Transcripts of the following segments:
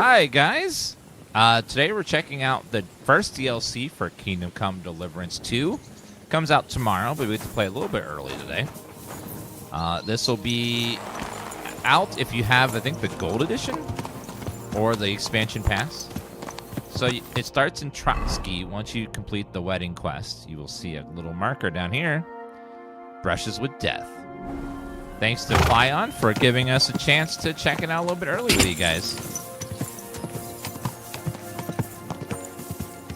Hi, guys. Today we're checking out the first DLC for Kingdom Come Deliverance 2. Comes out tomorrow, but we have to play a little bit early today. This will be out if you have, I think, the Gold Edition or the Expansion Pass. So it starts in Trotsky. Once you complete the wedding quest, you will see a little marker down here. Brushes with Death. Thanks to Flion for giving us a chance to check it out a little bit early with you guys.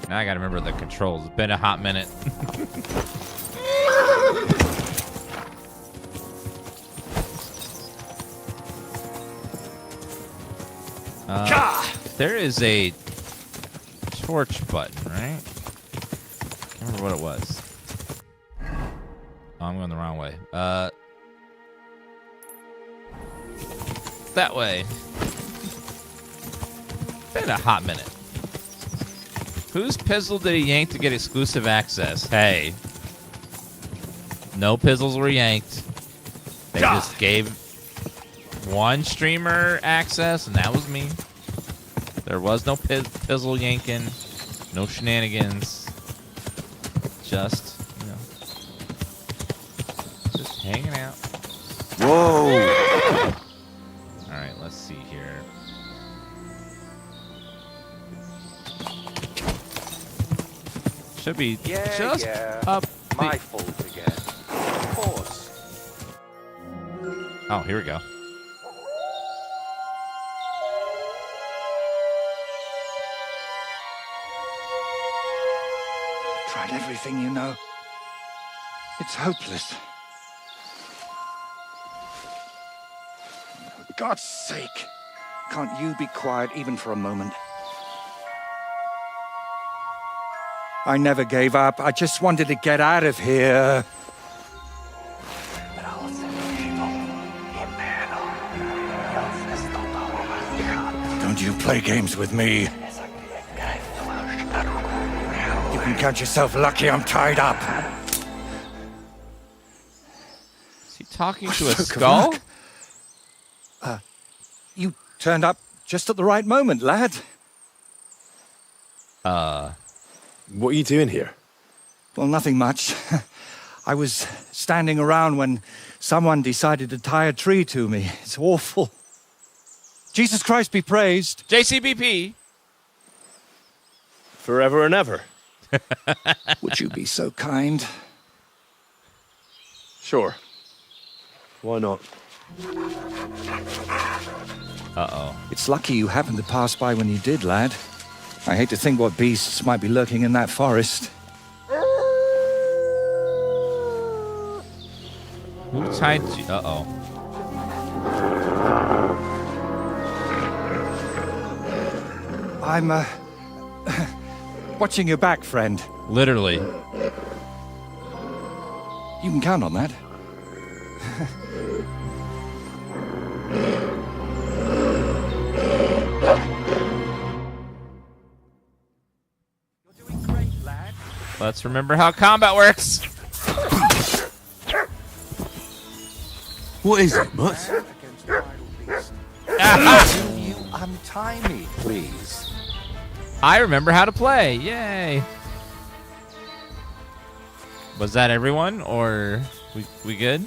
Now I gotta remember the controls. It's been a hot minute. There is a torch button, right? Can't remember what it was. Oh, I'm going the wrong way. That way. Been a hot minute. Whose pizzle did he yank to get exclusive access? Hey. No pizzles were yanked. They just gave one streamer access, and that was me. There was no pizzle yanking. No shenanigans. Just, you know. Just hanging out. Whoa! Alright, let's see here. Should be just up. My fault again. Of course. Oh, here we go. Tried everything, you know. It's hopeless. For God's sake, can't you be quiet even for a moment? I never gave up. I just wanted to get out of here. Don't you play games with me. You can count yourself lucky I'm tied up. Is he talking to a skull? You turned up just at the right moment, lad. What are you doing here? Well, nothing much. I was standing around when someone decided to tie a tree to me. It's awful. Jesus Christ be praised. JCBP. Forever and ever. Would you be so kind? Sure. Why not? Uh-oh. It's lucky you happened to pass by when you did, lad. I hate to think what beasts might be lurking in that forest. Who tied you? Uh-oh. I'm, watching your back, friend. Literally. You can count on that. You're doing great, lad. Let's remember how combat works. What is it, Mutt? Will you untie me, please? I remember how to play. Yay. Was that everyone, or we good?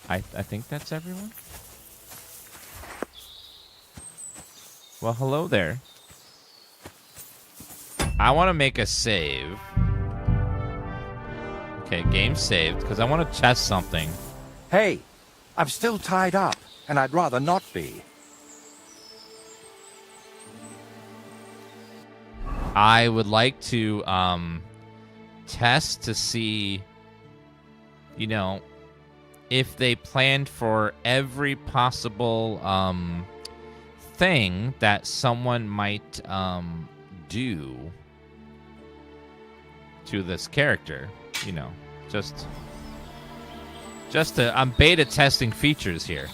I think that's everyone. Well, hello there. I want to make a save. Okay, game saved, because I want to test something. Hey, I'm still tied up, and I'd rather not be. I would like to test to see, you know, if they planned for every possible thing that someone might do to this character. You know, just to, I'm beta testing features here.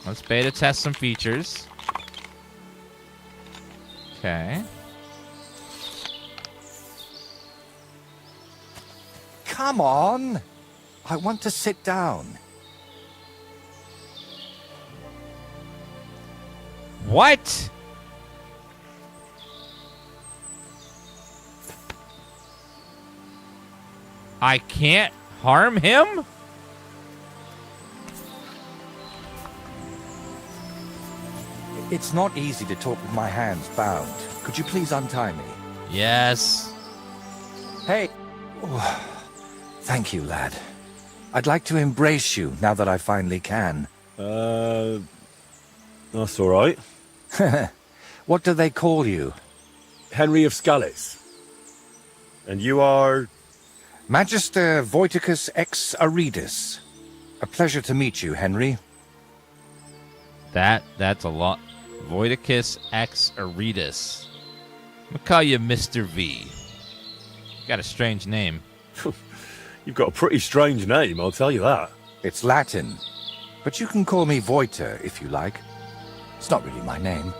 Let's beta test some features. Okay. Come on. I want to sit down. What? I can't harm him? It's not easy to talk with my hands bound. Could you please untie me? Yes. Hey. Oh, thank you, lad. I'd like to embrace you now that I finally can. That's all right. What do they call you? Henry of Scales. And you are... Magister Voiticus ex Aridus. A pleasure to meet you, Henry. That's a lot. Voiticus ex Aridus. I'm gonna call you Mr. V. You got a strange name. You've got a pretty strange name, I'll tell you that. It's Latin, but you can call me Voyta if you like. It's not really my name,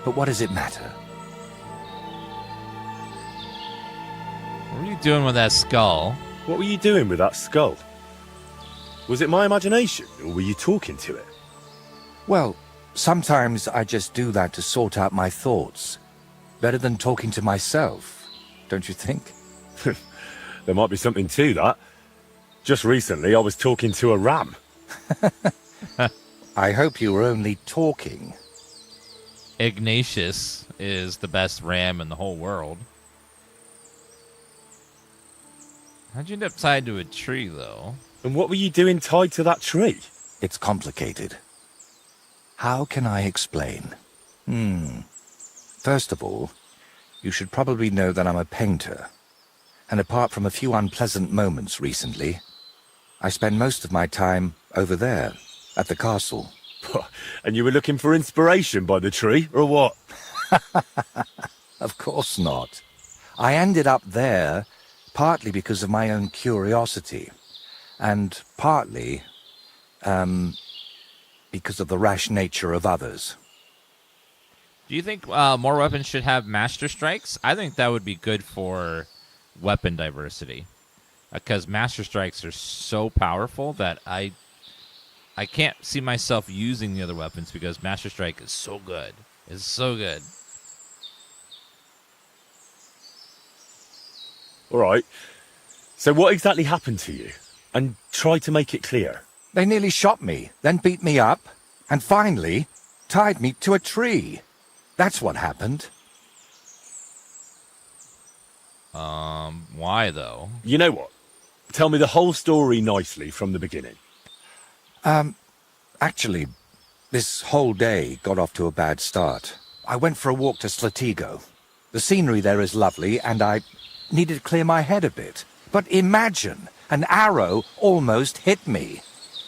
but what does it matter? What were you doing with that skull? What were you doing with that skull? Was it my imagination, or were you talking to it? Well, sometimes I just do that to sort out my thoughts. Better than talking to myself, don't you think? There might be something to that. Just recently, I was talking to a ram. I hope you were only talking. Ignatius is the best ram in the whole world. How'd you end up tied to a tree, though? And what were you doing tied to that tree? It's complicated. How can I explain? First of all, you should probably know that I'm a painter. And apart from a few unpleasant moments recently, I spend most of my time over there, at the castle. And you were looking for inspiration by the tree, or what? Of course not. I ended up there partly because of my own curiosity, and partly, because of the rash nature of others. Do you think more weapons should have master strikes? I think that would be good for weapon diversity, because master strikes are so powerful that I can't see myself using the other weapons because master strike is so good. It's so good. All right. So what exactly happened to you? And try to make it clear. They nearly shot me, then beat me up, and finally tied me to a tree. That's what happened. Why though? You know what? Tell me the whole story nicely from the beginning. Actually, this whole day got off to a bad start. I went for a walk to Slatigo. The scenery there is lovely, and I needed to clear my head a bit. But imagine, an arrow almost hit me.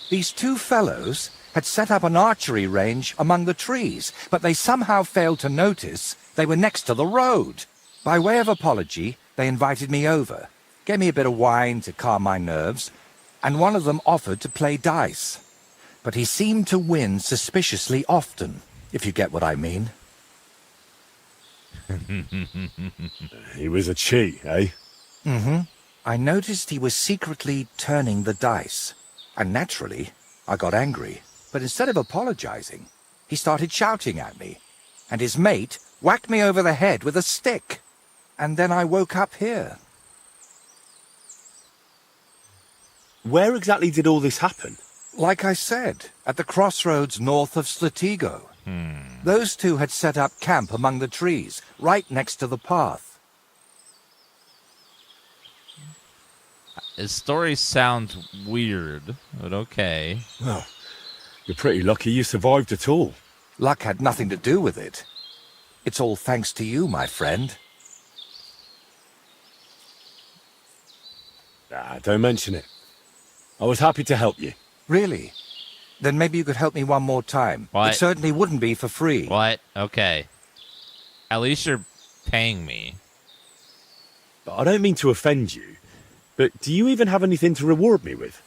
These two fellows had set up an archery range among the trees, but they somehow failed to notice they were next to the road. By way of apology, they invited me over, gave me a bit of wine to calm my nerves, and one of them offered to play dice. But he seemed to win suspiciously often, if you get what I mean. He was a cheat, eh? Mm-hmm. I noticed he was secretly turning the dice, and naturally, I got angry. But instead of apologizing, he started shouting at me, and his mate whacked me over the head with a stick. And then I woke up here. Where exactly did all this happen? Like I said, at the crossroads north of Slatigo. Those two had set up camp among the trees, right next to the path. His story sounds weird, but okay. Well, you're pretty lucky you survived at all. Luck had nothing to do with it. It's all thanks to you, my friend. Don't mention it. I was happy to help you. Really? Then maybe you could help me one more time. What? It certainly wouldn't be for free. What? Okay. At least you're paying me. But I don't mean to offend you, but do you even have anything to reward me with?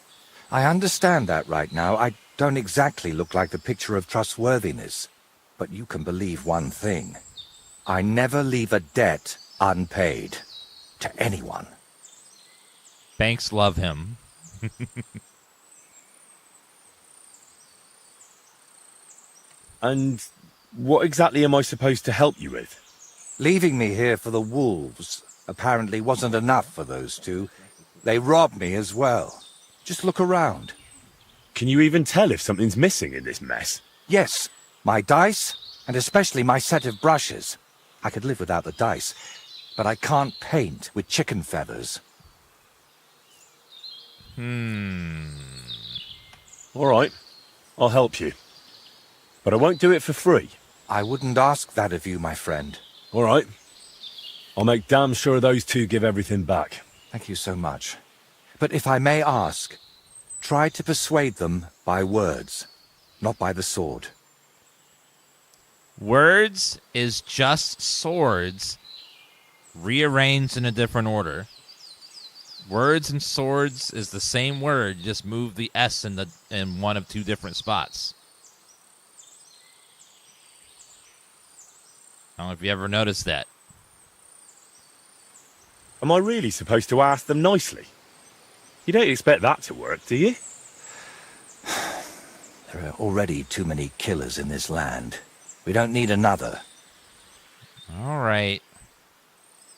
I understand that right now. I don't exactly look like the picture of trustworthiness. But you can believe one thing. I never leave a debt unpaid. To anyone. Banks love him. And What exactly am I supposed to help you with? Leaving me here for the wolves apparently wasn't enough for those two. They robbed me as well. Just look around. Can you even tell if something's missing in this mess? Yes, my dice, and especially my set of brushes. I could live without the dice, but I can't paint with chicken feathers. All right, I'll help you. But I won't do it for free. I wouldn't ask that of you, my friend. All right. I'll make damn sure those two give everything back. Thank you so much. But if I may ask, try to persuade them by words, not by the sword. Words is just swords rearranged in a different order. Words and swords is the same word, just move the S in one of two different spots. I don't know if you ever noticed that. Am I really supposed to ask them nicely? You don't expect that to work, do you? There are already too many killers in this land. We don't need another. All right.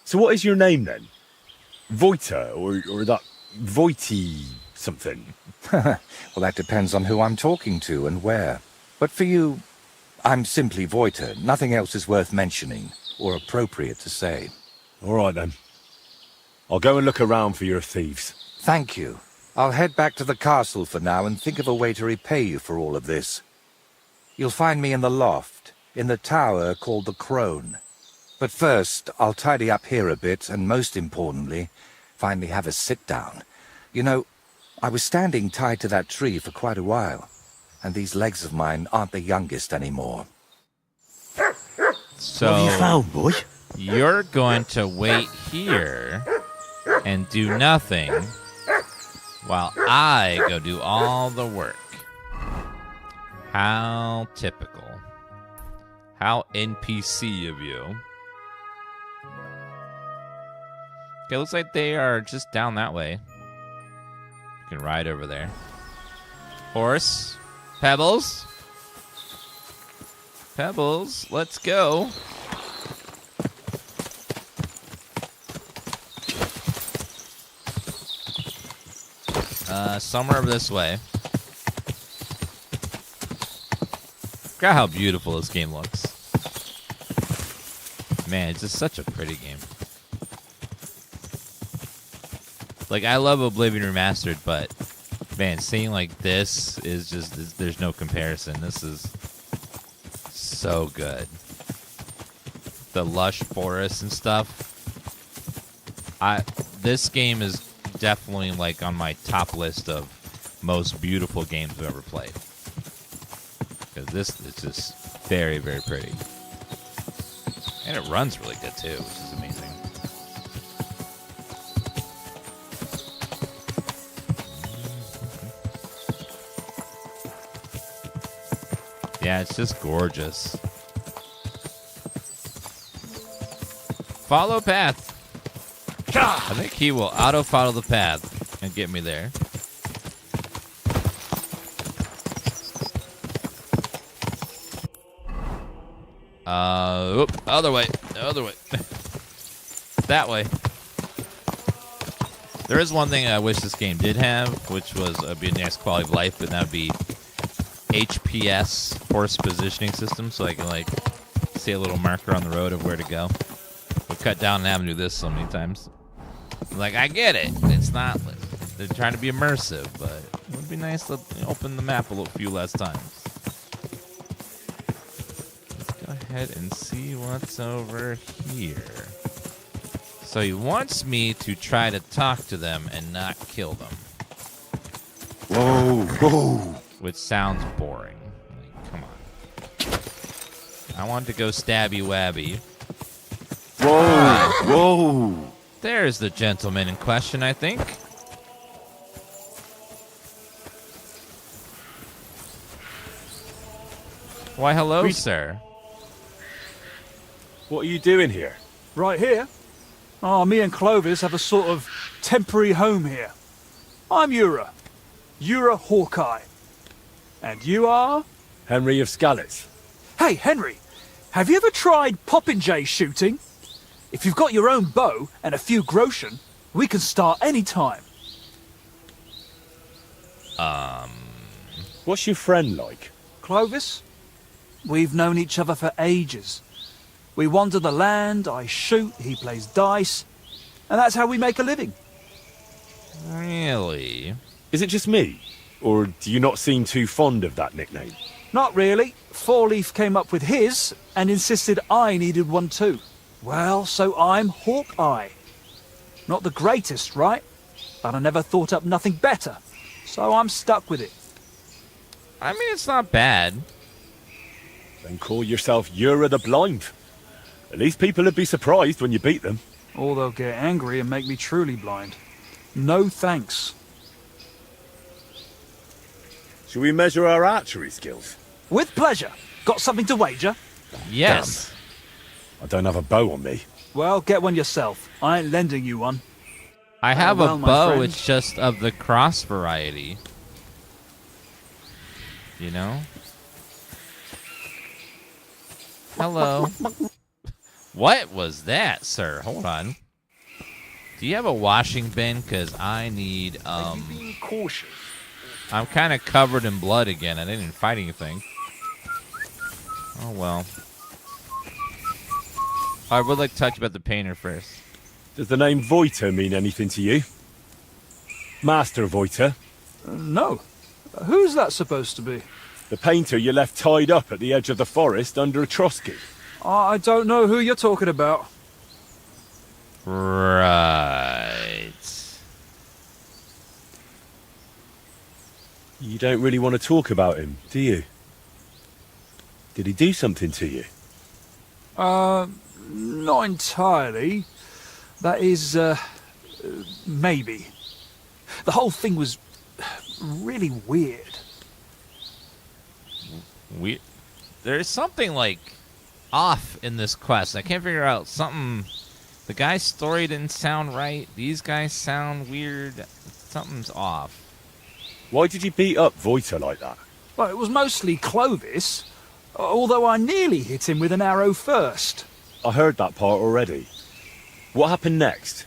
So what is your name then? Voyta, or that Voity something? Well, that depends on who I'm talking to and where. But for you, I'm simply Voyta. Nothing else is worth mentioning, or appropriate to say. All right then. I'll go and look around for your thieves. Thank you. I'll head back to the castle for now and think of a way to repay you for all of this. You'll find me in the loft, in the tower called the Crone. But first, I'll tidy up here a bit, and most importantly, finally have a sit-down. You know, I was standing tied to that tree for quite a while, and these legs of mine aren't the youngest anymore. So, What have you found, boy? you're going to wait here and do nothing while I go do all the work. How typical. How NPC of you. Okay, looks like they are just down that way. You can ride over there. Horse. Pebbles. Pebbles, let's go. Somewhere over this way. Look at how beautiful this game looks. Man, it's just such a pretty game. Like, I love Oblivion Remastered, but man, seeing like this is just, there's no comparison. This is so good. The lush forests and stuff. This game is definitely like on my top list of most beautiful games I've ever played. Because this is just very, very pretty. And it runs really good too, which is amazing. Yeah, it's just gorgeous. Follow path. I think he will auto-follow the path and get me there. Other way. Other way. That way. There is one thing I wish this game did have, which was be a nice quality of life, and that would be HPS, horse positioning system, so I can like see a little marker on the road of where to go. We'll cut down and have them do this so many times. Like, I get it. It's not, they're trying to be immersive, but it would be nice to open the map a few less times. Let's go ahead and see what's over here. So he wants me to try to talk to them and not kill them. Whoa, whoa. Which sounds boring. Like, come on. I want to go stabby wabby. Whoa, whoa. There's the gentleman in question, I think. Why, hello, sir. What are you doing here? Right here? Oh, me and Clovis have a sort of temporary home here. I'm Ura. Ura Hawkeye. And you are? Henry of Skalitz. Hey, Henry, have you ever tried popinjay shooting? If you've got your own bow and a few groschen, we can start any time. What's your friend like? Clovis? We've known each other for ages. We wander the land, I shoot, he plays dice, and that's how we make a living. Really? Is it just me? Or do you not seem too fond of that nickname? Not really. Four Leaf came up with his and insisted I needed one too. Well, so I'm Hawkeye. Not the greatest, right? But I never thought up nothing better, so I'm stuck with it. I mean, it's not bad. Then call yourself Ura the Blind. At least people would be surprised when you beat them. Or they'll get angry and make me truly blind. No thanks. Shall we measure our archery skills? With pleasure. Got something to wager? Yes. I don't have a bow on me. Well, get one yourself. I ain't lending you one. I have well, a my bow, friend. it's just of the cross variety. You know? Hello. What was that, sir? Hold on. Do you have a washing bin? Because I need, Are you being cautious? I'm kind of covered in blood again. I didn't even fight anything. Oh, well. I would like to talk about the painter first. Does the name Voyta mean anything to you? Master Voyta, No. Who's that supposed to be? the painter you left tied up at the edge of the forest under a trosky. I don't know who you're talking about. Right. You don't really want to talk about him, do you? Did he do something to you? Not entirely. That is, maybe. The whole thing was really weird. There's something, like, off in this quest. I can't figure out something. The guy's story didn't sound right. These guys sound weird. Something's off. Why did you beat up Voyta like that? Well, it was mostly Clovis, although I nearly hit him with an arrow first. I heard that part already. What happened next?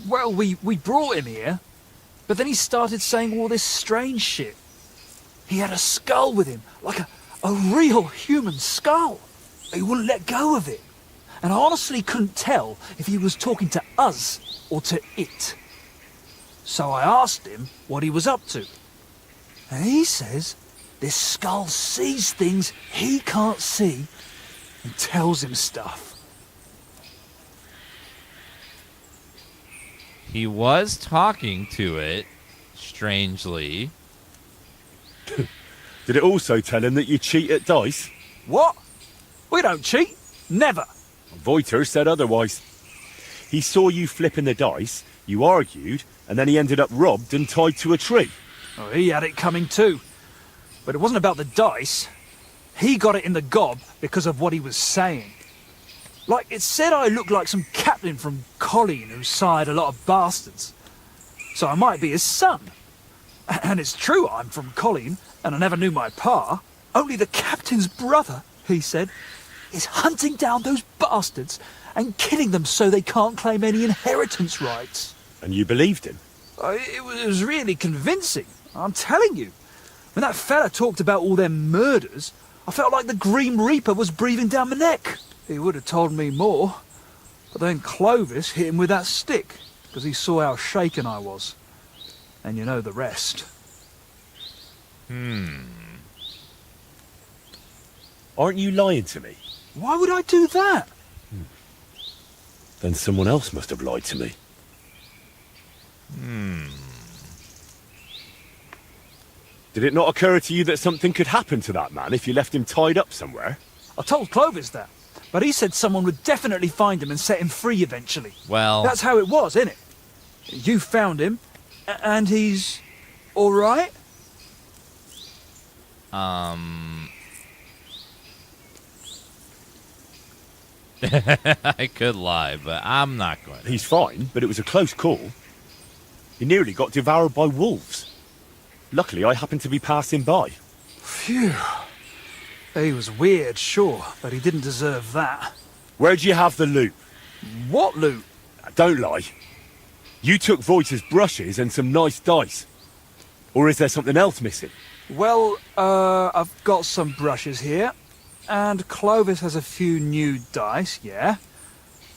Well, we brought him here, but then he started saying all this strange shit. He had a skull with him, like a real human skull. He wouldn't let go of it. And I honestly couldn't tell if he was talking to us or to it. So I asked him what he was up to. And he says this skull sees things he can't see and tells him stuff. He was talking to it, strangely. Did it also tell him that you cheat at dice? What? We don't cheat. Never. Voyta said otherwise. He saw you flipping the dice, you argued, and then he ended up robbed and tied to a tree. Oh, he had it coming too. But it wasn't about the dice. He got it in the gob because of what he was saying. Like, it said I looked like some captain from Colleen who sired a lot of bastards. So I might be his son. And it's true I'm from Colleen, and I never knew my pa. Only the captain's brother, he said, is hunting down those bastards and killing them so they can't claim any inheritance rights. And you believed him? It was really convincing, I'm telling you. When that fella talked about all them murders, I felt like the Grim Reaper was breathing down my neck. He would have told me more, but then Clovis hit him with that stick, because he saw how shaken I was. And you know the rest. Aren't you lying to me? Why would I do that? Then someone else must have lied to me. Did it not occur to you that something could happen to that man if you left him tied up somewhere? I told Clovis that, but he said someone would definitely find him and set him free eventually. Well, That's how it was, innit? You found him, and he's all right? I could lie, but I'm not going to. He's fine, but it was a close call. He nearly got devoured by wolves. Luckily, I happened to be passing by. Phew. He was weird, sure, but he didn't deserve that. Where'd you have the loot? What loot? Don't lie. You took Voyta's brushes and some nice dice. Or is there something else missing? Well, I've got some brushes here. And Clovis has a few new dice, yeah.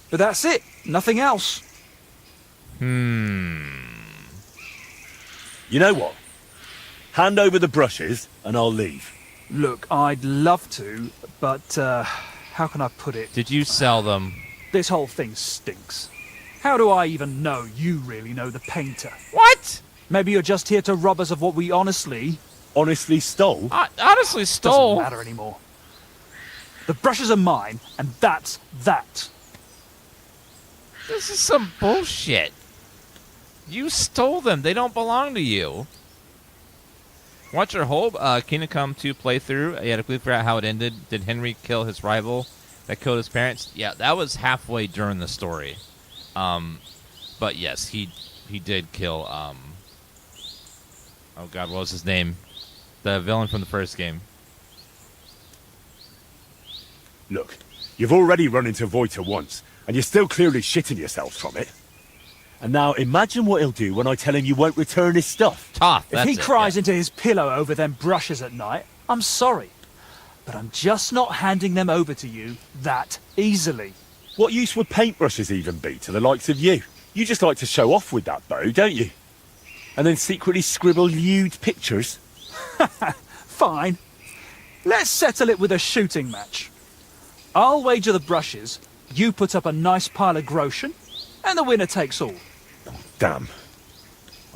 But that's it. Nothing else. You know what? Hand over the brushes and I'll leave. Look, I'd love to, but, how can I put it? Did you sell them? This whole thing stinks. How do I even know you really know the painter? What? Maybe you're just here to rob us of what we honestly... Honestly stole? I honestly stole. Doesn't matter anymore. The brushes are mine, and that's that. This is some bullshit. You stole them. They don't belong to you. Watch your whole Kingdom Come 2 playthrough. You had to quickly figure out how it ended. Did Henry kill his rival that killed his parents? Yeah, that was halfway during the story. But yes, he did kill, oh god, what was his name? The villain from the first game. Look, you've already run into Voyta once, and you're still clearly shitting yourselves from it. And now imagine what he'll do when I tell him you won't return his stuff. Tough, If he cries into his pillow over them brushes at night, I'm sorry. But I'm just not handing them over to you that easily. What use would paintbrushes even be to the likes of you? You just like to show off with that bow, don't you? And then secretly scribble lewd pictures? Fine. Let's settle it with a shooting match. I'll wager the brushes, you put up a nice pile of groschen, and the winner takes all. Damn.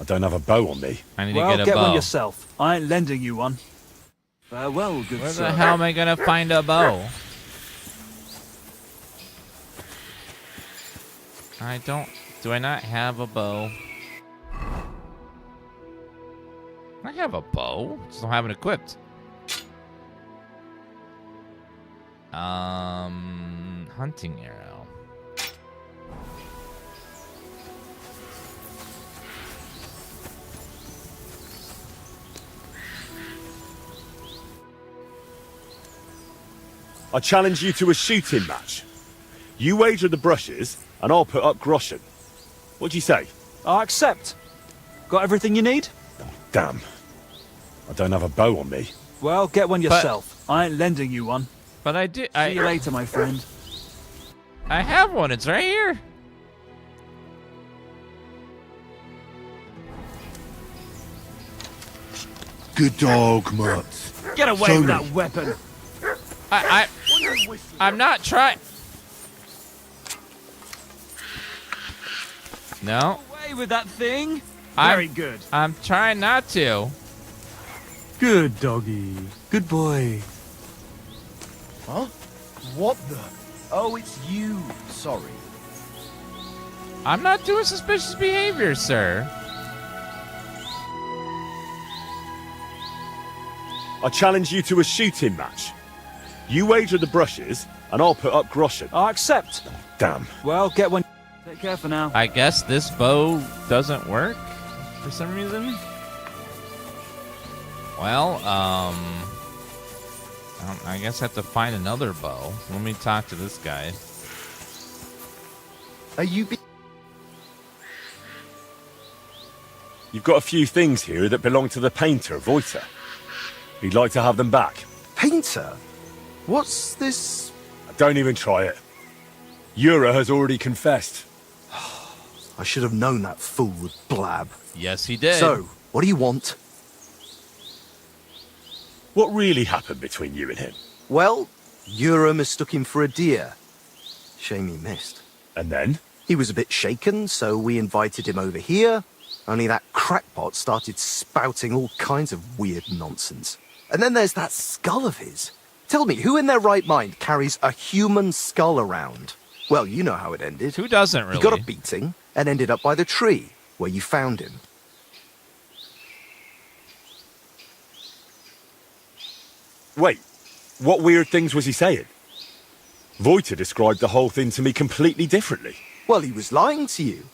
I don't have a bow on me. I need to Well, get a get bow. one yourself. I ain't lending you one. Farewell, good Where sir. the hell am I gonna find a bow? I don't... Do I not have a bow? I have a bow. Just don't have it equipped. Hunting arrow. I challenge you to a shooting match. You wager the brushes, and I'll put up groschen. What do you say? I accept. Got everything you need? Damn. I don't have a bow on me. Well, get one yourself. I ain't lending you one. But I did... See you later, my friend. I have one. It's right here. Good dog, Mutt. Get away Show with me. that weapon. I'm not trying... No. Away with that thing. I'm- Very good. I'm trying not to. Good doggy. Good boy. Huh? What the? Oh, it's you. Sorry. I'm not doing suspicious behavior, sir. I challenge you to a shooting match. You wager the brushes, and I'll put up groschen. I accept. Damn. Well, get one. Take care for now. I guess this bow doesn't work for some reason. Well, I guess I have to find another bow. Let me talk to this guy. Are you You've got a few things here that belong to the painter, Voyta. He'd like to have them back. painter? What's this? Don't even try it. Yura has already confessed. I should have known that fool would blab. Yes, he did. So, what do you want? What really happened between you and him? Well, Yura mistook him for a deer. Shame he missed. And then? He was a bit shaken, so we invited him over here. Only that crackpot started spouting all kinds of weird nonsense. And then there's that skull of his. Tell me, who in their right mind carries a human skull around? Well, you know how it ended. Who doesn't really? He got a beating and ended up by the tree, where you found him. Wait, what weird things was he saying? Voyta described the whole thing to me completely differently. Well, he was lying to you.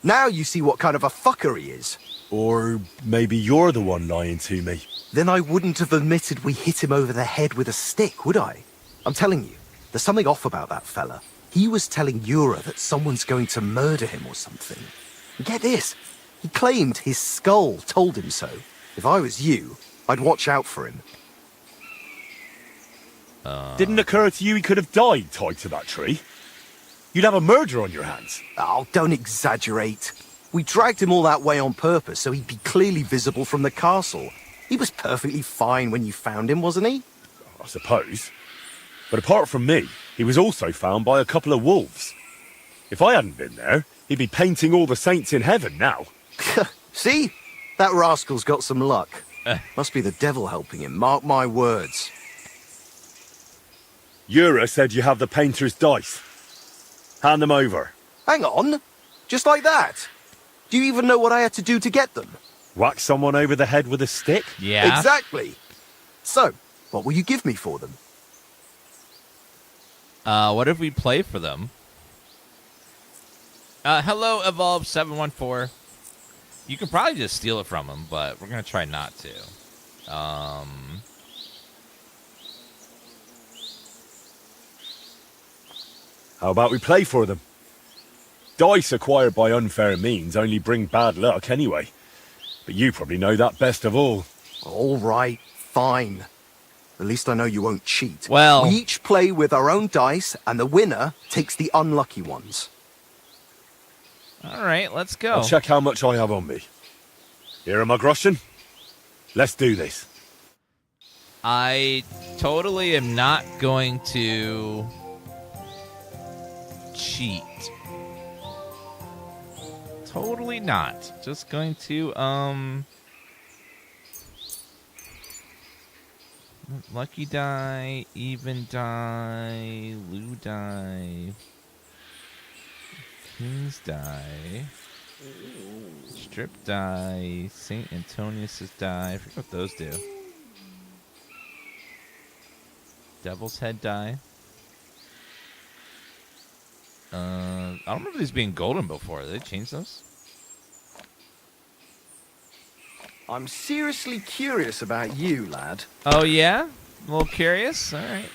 Now you see what kind of a fucker he is. Or maybe you're the one lying to me. Then I wouldn't have admitted we hit him over the head with a stick, would I? I'm telling you, there's something off about that fella. He was telling Yura that someone's going to murder him or something. And get this, he claimed his skull told him so. If I was you, I'd watch out for him. Didn't occur to you he could have died tied to that tree? You'd have a murder on your hands. Oh, don't exaggerate. We dragged him all that way on purpose so he'd be clearly visible from the castle. He was perfectly fine when you found him, wasn't he? I suppose. But apart from me, he was also found by a couple of wolves. If I hadn't been there, he'd be painting all the saints in heaven now. See? That rascal's got some luck. Must be the devil helping him, mark my words. Yura said you have the painter's dice. Hand them over. Hang on. Just like that? Do you even know what I had to do to get them? Whack someone over the head with a stick? Yeah. Exactly. So, what will you give me for them? What if we play for them? Hello, Evolve714. You can probably just steal it from him, but we're going to try not to. How about we play for them? Dice acquired by unfair means only bring bad luck anyway. But you probably know that best of all. All right, fine. At least I know you won't cheat. Well... we each play with our own dice, and the winner takes the unlucky ones. All right, let's go. I'll check how much I have on me. Here am I, Groschen. Let's do this. I totally am not going to cheat. Totally not. Just going to, lucky die, even die, Lou die, King's die, Strip die, St. Antonius's die. I forget what those do. Devil's Head die. I don't remember these being golden before. Did they change those? I'm seriously curious about you, lad. Oh, yeah? A little curious? All right.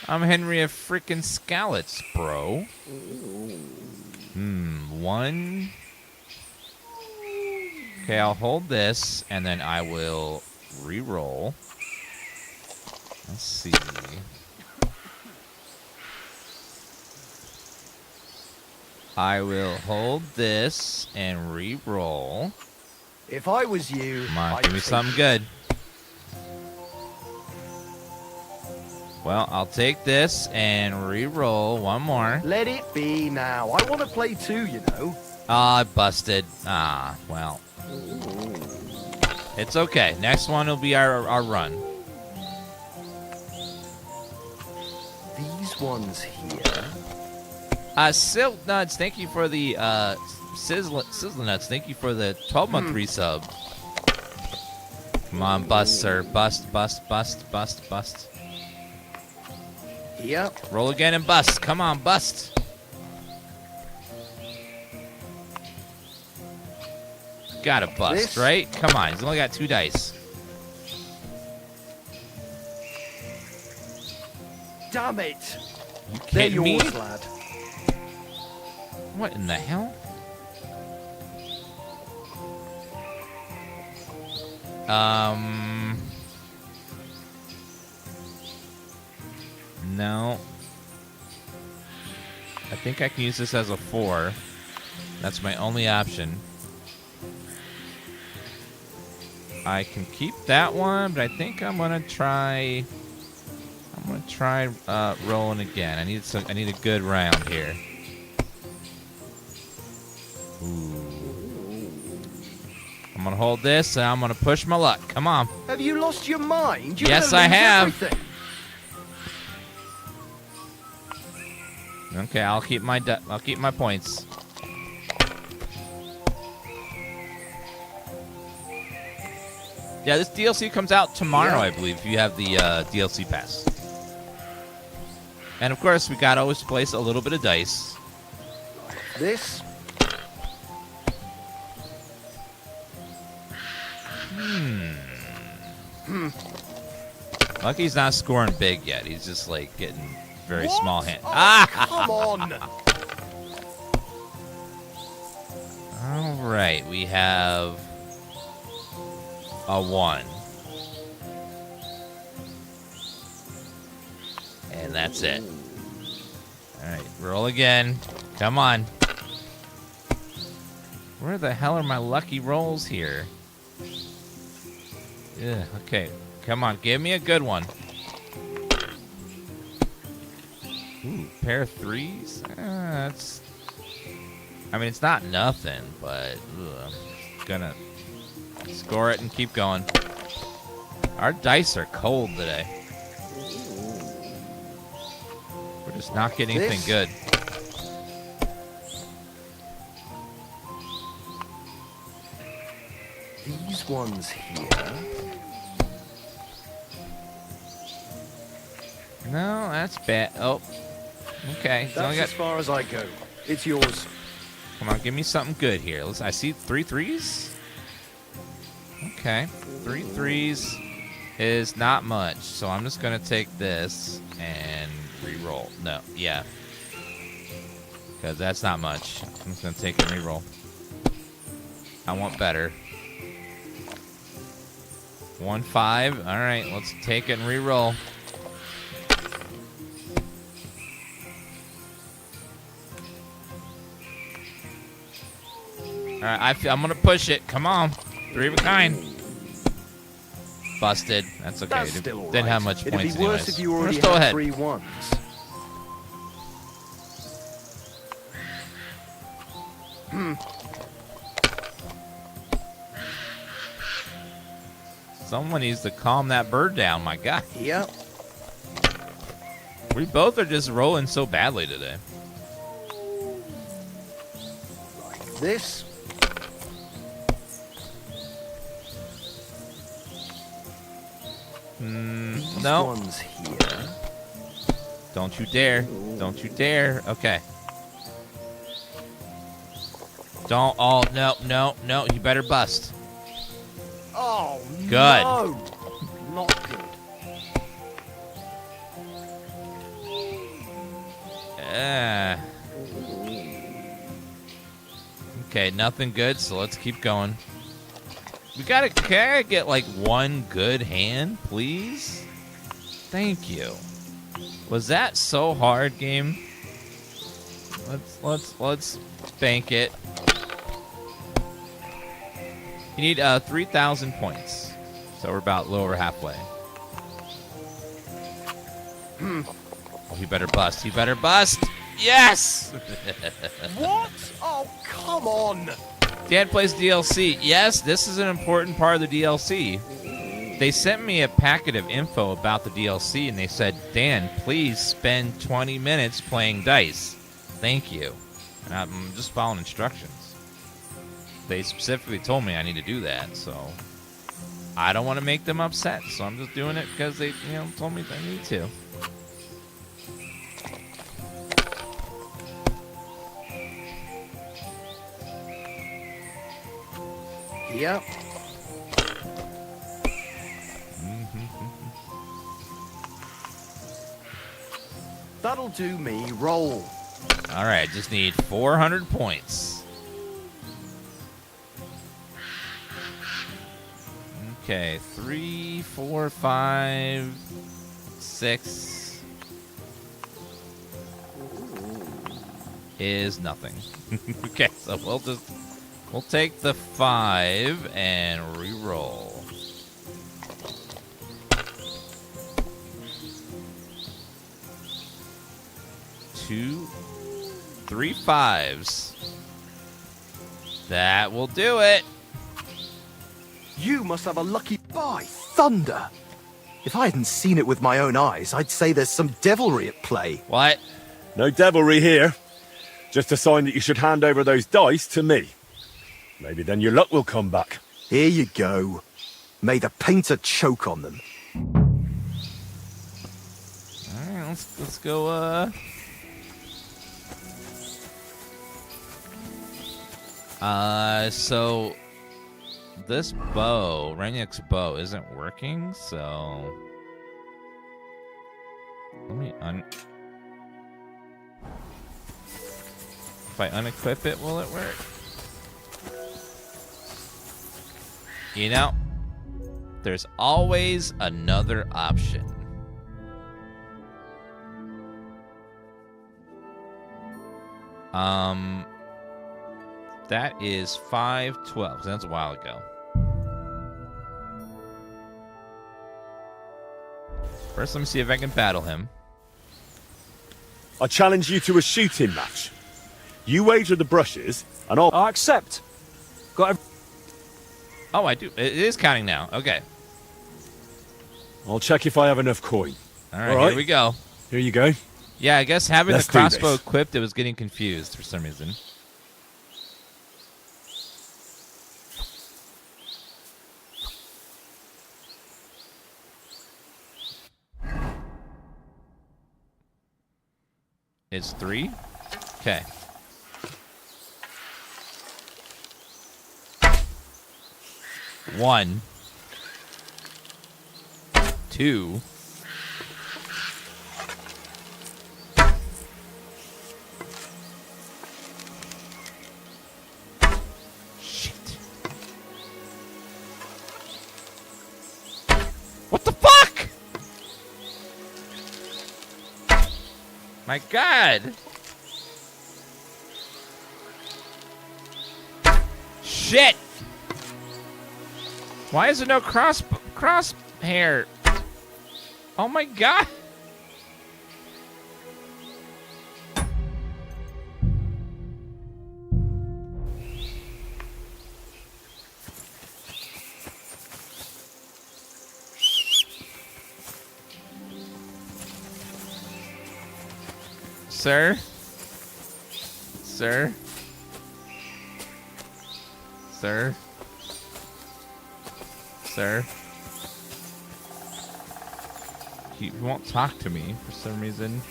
I'm Henry of frickin' Scallots, bro. One. Okay, I'll hold this, and then I will re-roll. Let's see. I will hold this and re-roll. If I was you... Come on, I'd give me take- something good. Well, I'll take this and re-roll one more. Let it be now. I want to play too, you know. Ah, I busted. Ah, well. It's okay. Next one will be our run. These ones here... Silk Nuts, thank you for the, Sizzle Nuts, thank you for the 12-month resub. Come on, bust, sir. Bust, bust, bust, bust, bust. Yep. Roll again and bust. Come on, bust. Gotta bust, This? right? Come on, he's only got 2 dice. Damn it. You They're kidding me? yours, lad. What in the hell? No. I think I can use this as a 4. That's my only option. I can keep that one, but I think I'm gonna try. Rolling again. I need a good round here. Ooh. I'm gonna hold this, and I'm gonna push my luck. Come on. Have you lost your mind? You're Yes, gonna I lose have. everything. Okay, I'll keep my points. Yeah, this DLC comes out tomorrow, I believe, if you have the DLC pass. And of course, we gotta always place a little bit of dice. This. Lucky's not scoring big yet. He's just like getting very small hand. Come on! All right, we have a 1. And that's it. All right, roll again. Come on. Where the hell are my lucky rolls here? Yeah, okay. Come on, give me a good one. Ooh, pair of 3s? That's... I mean, it's not nothing, but I'm gonna score it and keep going. Our dice are cold today. We're just not getting anything good. These ones here. No, that's bad. Oh, okay. So That's I got, as far as I go. It's yours. come on, give me something good here. I see 3 3s. Okay, 3 3s is not much, so I'm just gonna take this and re-roll. No, yeah, because that's not much. I'm just gonna take and re-roll. I want better. 1 5. All right, let's take it and re-roll. All right, I'm gonna push it. Come on, 3 of a kind. Busted. That's okay. That's still all Didn't have right. much It'd points be worse anyways. if you We're already still had ahead. 3 1s. Someone needs to calm that bird down, my guy. Yep. We both are just rolling so badly today. This. These No. ones here. Don't you dare. Don't you dare. Okay. Don't. Oh, no, no, no. You better bust. Oh, Good. no. Not good. Okay, nothing good, so let's keep going. Can I get like 1 good hand, please? Thank you. Was that so hard, game? Let's bank it. You need 3,000 points. So we're about a little over halfway. Oh, you better bust. You better bust. Yes! What? Oh, come on. Dan plays DLC. Yes, this is an important part of the DLC. They sent me a packet of info about the DLC, and they said, Dan, please spend 20 minutes playing dice. Thank you. And I'm just following instructions. They specifically told me I need to do that, so I don't want to make them upset, so I'm just doing it because they told me I need to. Yep. That'll do me. Roll. All right, just need 400 points. Okay, 3, 4, 5, 6 is nothing. Okay, so we'll take the 5 and re-roll. 2, 3 5s. That will do it. You must have a lucky... By thunder! If I hadn't seen it with my own eyes, I'd say there's some devilry at play. What? No devilry here. Just a sign that you should hand over those dice to me. Maybe then your luck will come back. Here you go. May the painter choke on them. All right, let's go. So this bow, Renick's bow, isn't working, so let me if I unequip it, will it work? You know, there's always another option. That is 512. That's a while ago. First, let me see if I can battle him. I challenge you to a shooting match. You wager the brushes, and I'll... I accept. Oh, I do. It is counting now. Okay. I'll check if I have enough coin. All right, here we go. Here you go. Yeah, I guess having Let's the do crossbow this. equipped, it was getting confused for some reason. It's 3? Okay. One. 2. Shit. What the fuck? My God. Shit. Why is there no crosshair? Oh my God. Sir? Sir? Sir? Sir? He won't talk to me for some reason.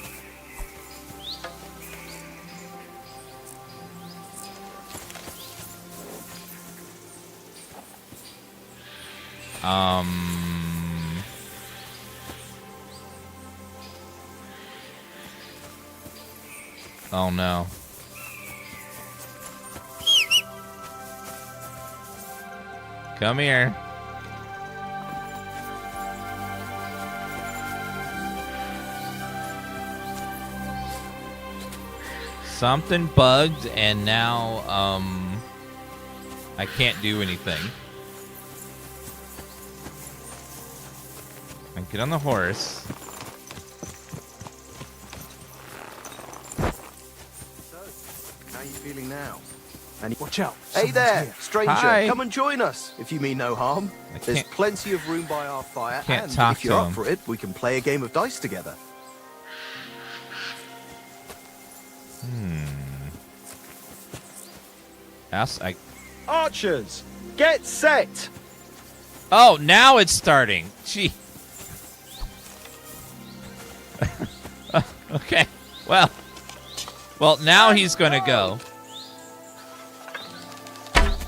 Oh no. Come here. Something bugged and now I can't do anything. I get on the horse. How are you feeling now? Watch out. Hey Someone's there, here. stranger. Hi. Come and join us, if you mean no harm. I There's can't- plenty of room by our fire, can't and talk if you're to up him. for it, we can play a game of dice together. Archers, get set! Oh, now it's starting. Gee. Okay. Well, now he's going to go.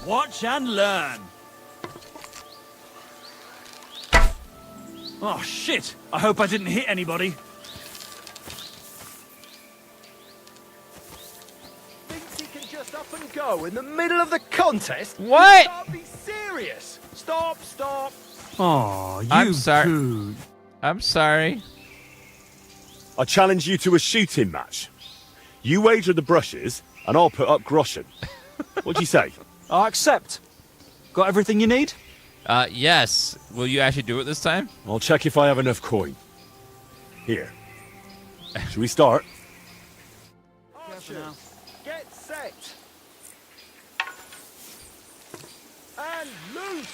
Watch and learn. Oh, shit. I hope I didn't hit anybody. Thinks he can just up and go in the middle of the contest? What? You can't be serious! Stop! Aw, you I'm sorry. coot. I'm sorry. I challenge you to a shooting match. You wager the brushes, and I'll put up groschen. What'd you say? I accept. Got everything you need? Yes. Will you actually do it this time? I'll check if I have enough coin. Here. Should we start? Archers, get set! And loose!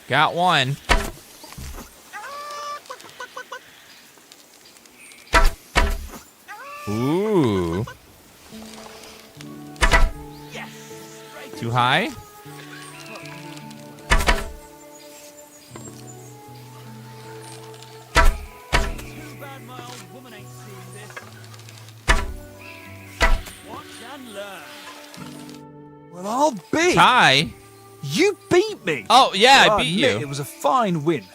Got one. Ooh. Too high? Too bad my old woman ain't seeing this. Watch and learn. Well, I'll be. Tie? You beat me! Oh, yeah, I beat admit you. It was a fine win.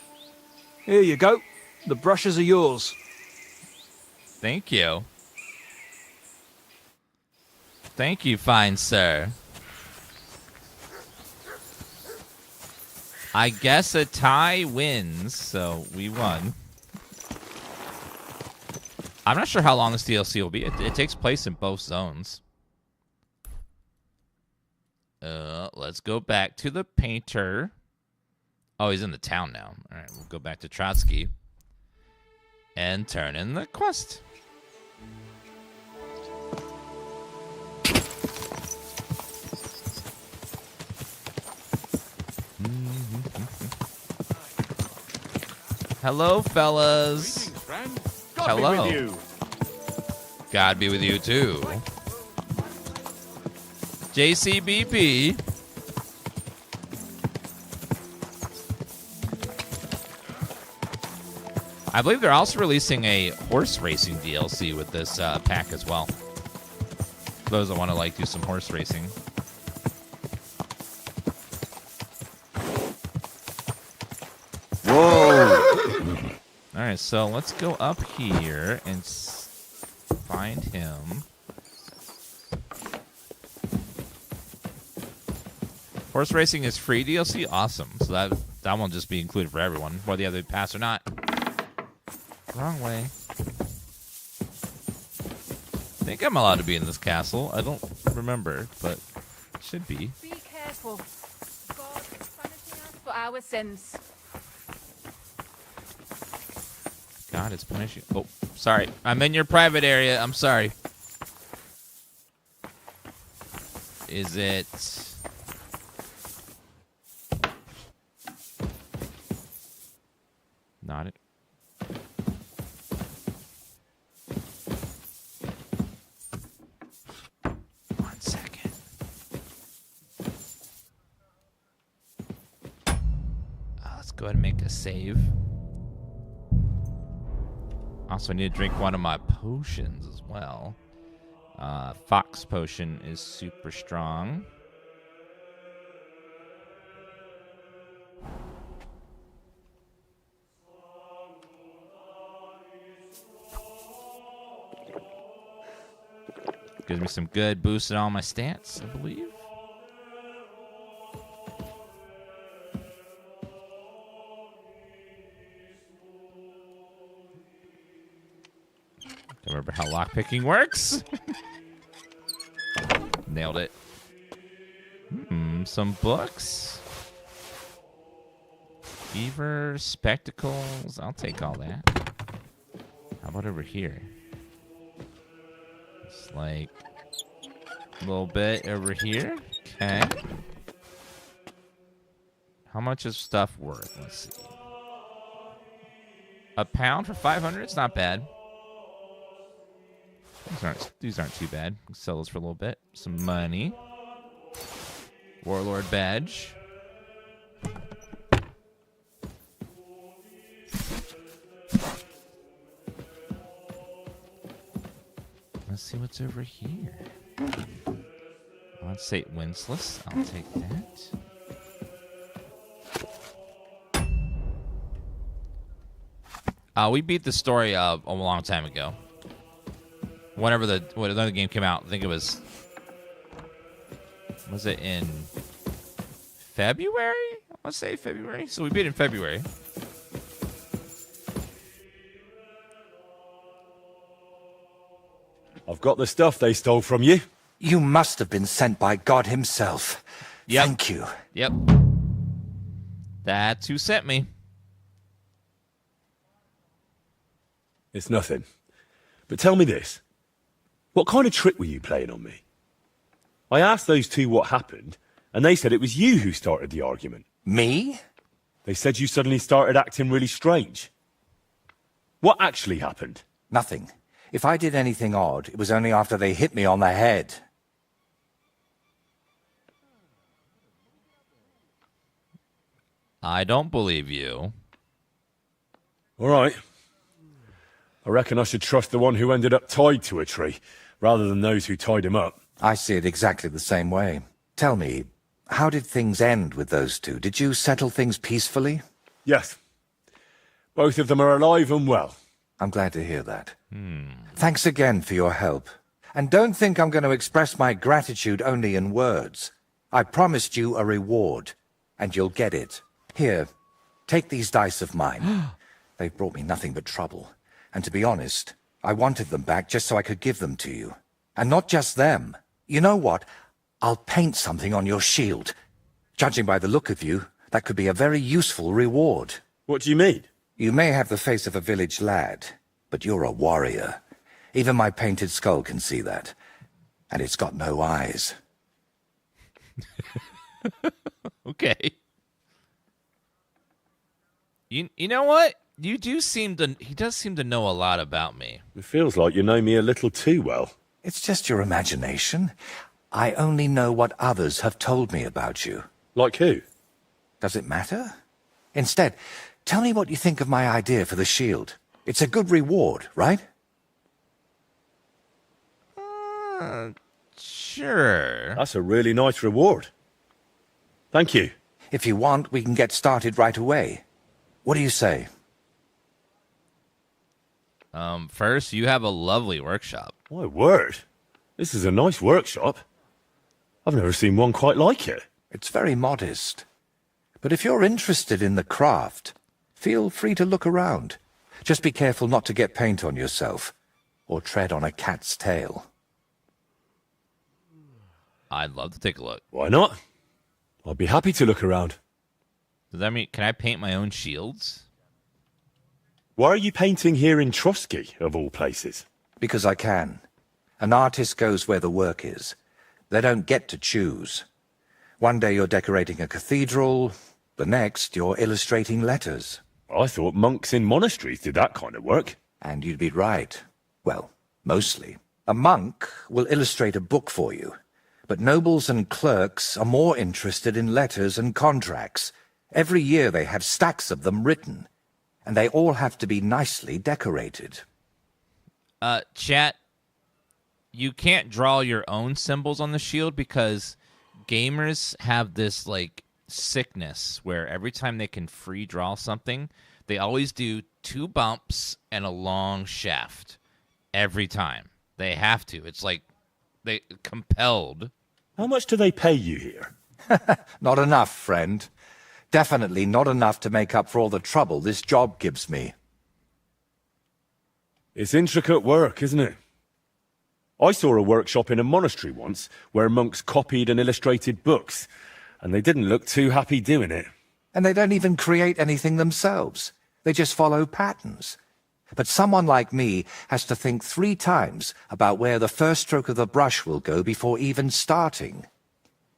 Here you go. The brushes are yours. Thank you. Thank you, fine sir. I guess a tie wins, so we won. I'm not sure how long this DLC will be. It takes place in both zones. Let's go back to the painter. Oh, he's in the town now. All right, we'll go back to Trotsky and turn in the quest. Hello, fellas. Hello. Be with you. God be with you, too. JCBP. I believe they're also releasing a horse racing DLC with this pack as well. For those that want to do some horse racing. Whoa! All right, so let's go up here and find him. Horse racing is free DLC? Awesome. So that won't just be included for everyone, whether you have the pass or not. Wrong way. I think I'm allowed to be in this castle. I don't remember, but should be. Be careful. God is punishing us for our sins. God is punishing. Oh, sorry. I'm in your private area. I'm sorry. Is it... Not it. One second. Let's go ahead and make a save. Also, I need to drink one of my potions as well. Fox potion is super strong. Gives me some good boost in all my stats, I believe. Don't remember how lockpicking works. Nailed it. Some books. Beaver, spectacles. I'll take all that. How about over here? It's like a little bit over here. Okay. How much is stuff worth? Let's see. £1 for 500. It's not bad. These aren't too bad. We'll sell those for a little bit. Some money. Warlord badge. Let's see what's over here. Let's say Winsless. I'll take that. We beat the story a long time ago. Whenever another game came out, I think it was it in February? Let's say February. So we beat it in February. I've got the stuff they stole from you. You must have been sent by God himself. Yep. Thank you. Yep. That's who sent me. It's nothing. But tell me this. What kind of trick were you playing on me? I asked those two what happened, and they said it was you who started the argument. Me? They said you suddenly started acting really strange. What actually happened? Nothing. If I did anything odd, it was only after they hit me on the head. I don't believe you. All right. I reckon I should trust the one who ended up tied to a tree, rather than those who tied him up. I see it exactly the same way. Tell me, how did things end with those two? Did you settle things peacefully? Yes. Both of them are alive and well. I'm glad to hear that. Thanks again for your help. And don't think I'm going to express my gratitude only in words. I promised you a reward, and you'll get it. Here, take these dice of mine. They've brought me nothing but trouble. And to be honest, I wanted them back just so I could give them to you. And not just them. You know what? I'll paint something on your shield. Judging by the look of you, that could be a very useful reward. What do you mean? You may have the face of a village lad, but you're a warrior. Even my painted skull can see that. And it's got no eyes. Okay. You know what? He does seem to know a lot about me. It feels like you know me a little too well. It's just your imagination. I only know what others have told me about you. Like who? Does it matter? Instead, tell me what you think of my idea for the shield. It's a good reward, right? Sure. That's a really nice reward. Thank you. If you want, we can get started right away. What do you say? First, you have a lovely workshop. My word. This is a nice workshop. I've never seen one quite like it. It's very modest. But if you're interested in the craft, feel free to look around. Just be careful not to get paint on yourself, or tread on a cat's tail. I'd love to take a look. Why not? I'd be happy to look around. Does that mean, can I paint my own shields? Why are you painting here in Trotsky, of all places? Because I can. An artist goes where the work is. They don't get to choose. One day you're decorating a cathedral, the next you're illustrating letters. I thought monks in monasteries did that kind of work. And you'd be right. Well, mostly. A monk will illustrate a book for you, but nobles and clerks are more interested in letters and contracts. Every year they have stacks of them written, and they all have to be nicely decorated. Chat, you can't draw your own symbols on the shield because gamers have this, like, sickness where every time they can free draw something, they always do 2 bumps and a long shaft. Every time. They have to. It's like they compelled. How much do they pay you here? Not enough, friend. Definitely not enough to make up for all the trouble this job gives me. It's intricate work, isn't it? I saw a workshop in a monastery once where monks copied and illustrated books, and they didn't look too happy doing it. And they don't even create anything themselves. They just follow patterns. But someone like me has to think 3 times about where the first stroke of the brush will go before even starting.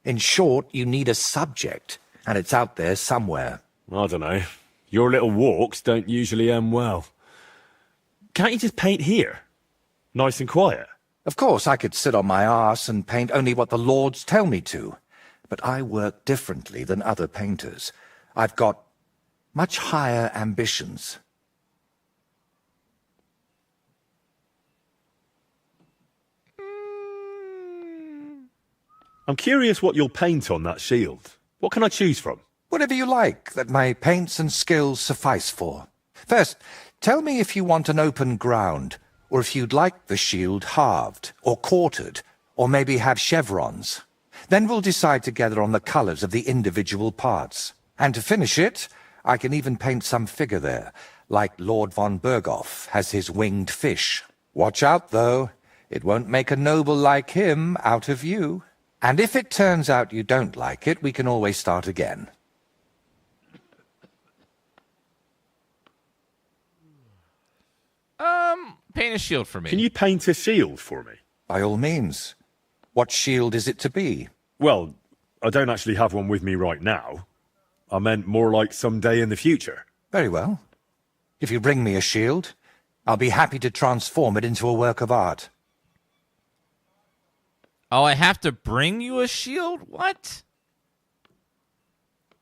In short, you need a subject, and it's out there somewhere. I don't know. Your little walks don't usually end well. Can't you just paint here? Nice and quiet. Of course, I could sit on my arse and paint only what the lords tell me to. But I work differently than other painters. I've got much higher ambitions. I'm curious what you'll paint on that shield. What can I choose from? Whatever you like that my paints and skills suffice for. First, tell me if you want an open ground, or if you'd like the shield halved, or quartered, or maybe have chevrons. Then we'll decide together on the colours of the individual parts. And to finish it, I can even paint some figure there, like Lord von Berghoff has his winged fish. Watch out, though. It won't make a noble like him out of you. And if it turns out you don't like it, we can always start again. Paint a shield for me. Can you paint a shield for me? By all means. What shield is it to be? Well, I don't actually have one with me right now. I meant more like someday in the future. Very well. If you bring me a shield, I'll be happy to transform it into a work of art. Oh, I have to bring you a shield? What?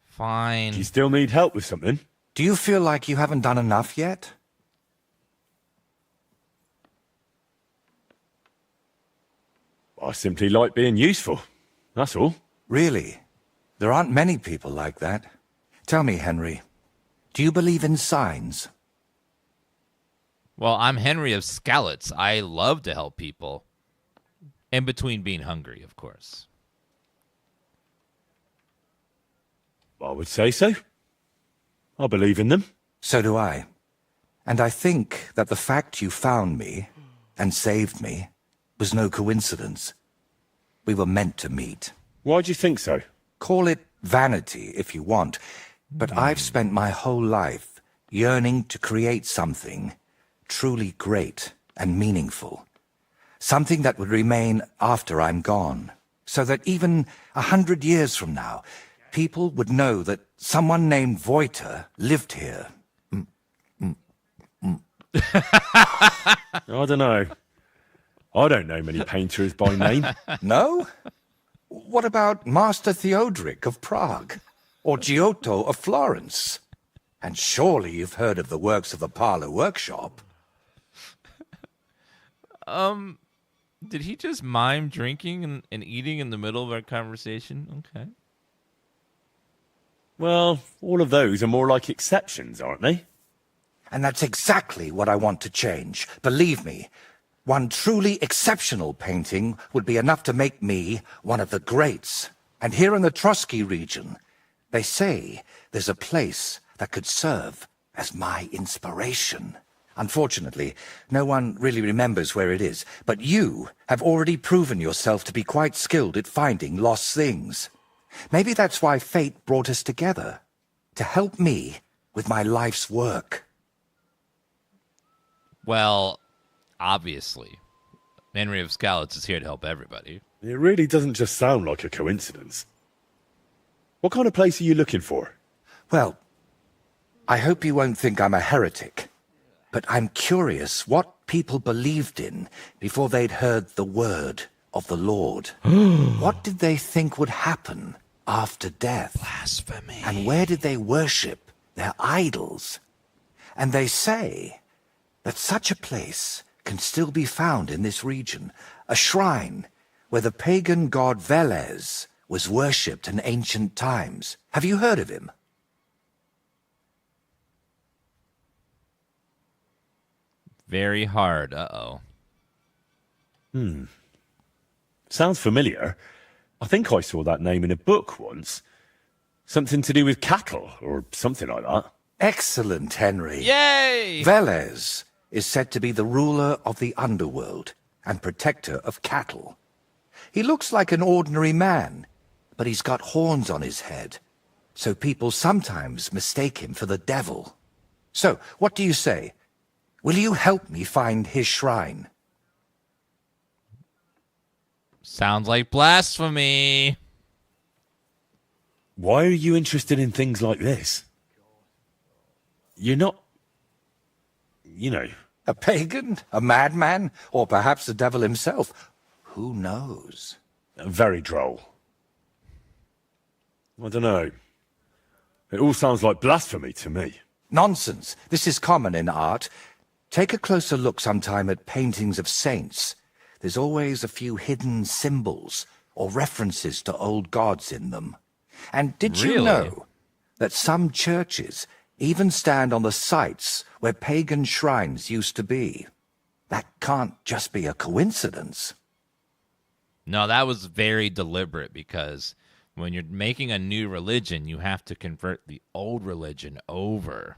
Fine. Do you still need help with something? Do you feel like you haven't done enough yet? I simply like being useful. That's all. Really? There aren't many people like that. Tell me, Henry, do you believe in signs? Well, I'm Henry of Skalitz. I love to help people. In between being hungry, of course. I would say so. I believe in them. So do I. And I think that the fact you found me and saved me was no coincidence. We were meant to meet. Why do you think so? Call it vanity if you want, but I've spent my whole life yearning to create something truly great and meaningful. Something that would remain after I'm gone, so that even 100 years from now, people would know that someone named Voyta lived here. I don't know. I don't know many painters by name. No? What about Master Theodoric of Prague? Or Giotto of Florence? And surely you've heard of the works of the Parlour Workshop. Did he just mime drinking and eating in the middle of our conversation? Okay. Well, all of those are more like exceptions, aren't they? And that's exactly what I want to change. Believe me, one truly exceptional painting would be enough to make me one of the greats. And here in the Trotsky region, they say there's a place that could serve as my inspiration. Unfortunately, no one really remembers where it is, but you have already proven yourself to be quite skilled at finding lost things. Maybe that's why fate brought us together, to help me with my life's work. Well, obviously, Henry of Skalitz is here to help everybody. It really doesn't just sound like a coincidence. What kind of place are you looking for? Well, I hope you won't think I'm a heretic, but I'm curious what people believed in before they'd heard the word of the Lord. What did they think would happen after death? Blasphemy. And where did they worship their idols? And they say that such a place can still be found in this region, a shrine where the pagan god Veles was worshipped in ancient times. Have you heard of him? Very hard. Uh-oh. Sounds familiar. I think I saw that name in a book once. Something to do with cattle, or something like that. Excellent, Henry. Yay! Veles is said to be the ruler of the underworld and protector of cattle. He looks like an ordinary man, but he's got horns on his head, so people sometimes mistake him for the devil. So, what do you say? Will you help me find his shrine? Sounds like blasphemy. Why are you interested in things like this? You're not... You know... A pagan? A madman? Or perhaps the devil himself? Who knows? Very droll. I don't know. It all sounds like blasphemy to me. Nonsense. This is common in art. Take a closer look sometime at paintings of saints. There's always a few hidden symbols or references to old gods in them. And did you Really? know that some churches even stand on the sites where pagan shrines used to be? That can't just be a coincidence. No, that was very deliberate because when you're making a new religion, you have to convert the old religion over.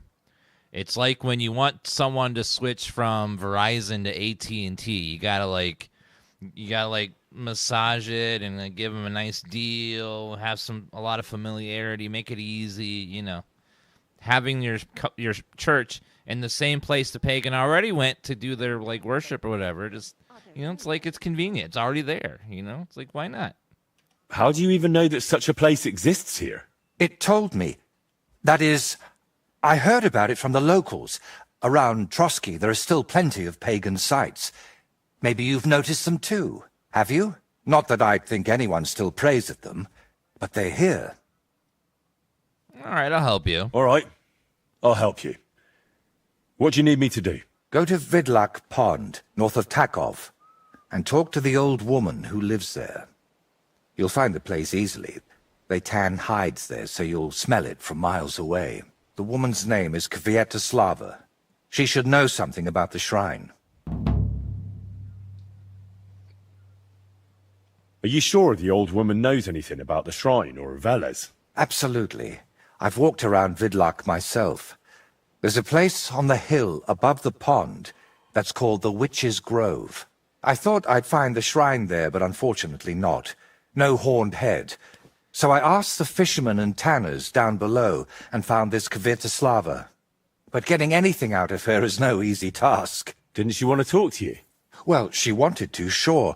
It's like when you want someone to switch from Verizon to AT&T, you gotta massage it and give them a nice deal, have a lot of familiarity, make it easy, you know. Having your church in the same place the pagan already went to do their worship or whatever, just it's like it's convenient. It's already there, It's like, why not? How do you even know that such a place exists here? It told me. That is, I heard about it from the locals. Around Trotsky, there are still plenty of pagan sites. Maybe you've noticed them too, have you? Not that I'd think anyone still prays at them, but they're here. All right, I'll help you. All right, I'll help you. What do you need me to do? Go to Vidlak Pond, north of Takov, and talk to the old woman who lives there. You'll find the place easily. They tan hides there, so you'll smell it from miles away. The woman's name is Kvietoslava. She should know something about the shrine. Are you sure the old woman knows anything about the shrine or Veles? Absolutely. I've walked around Vidlak myself. There's a place on the hill above the pond that's called the Witch's Grove. I thought I'd find the shrine there, but unfortunately not. No horned head. So I asked the fishermen and tanners down below and found this Kvietoslava. But getting anything out of her is no easy task. Didn't she want to talk to you? Well, she wanted to, sure.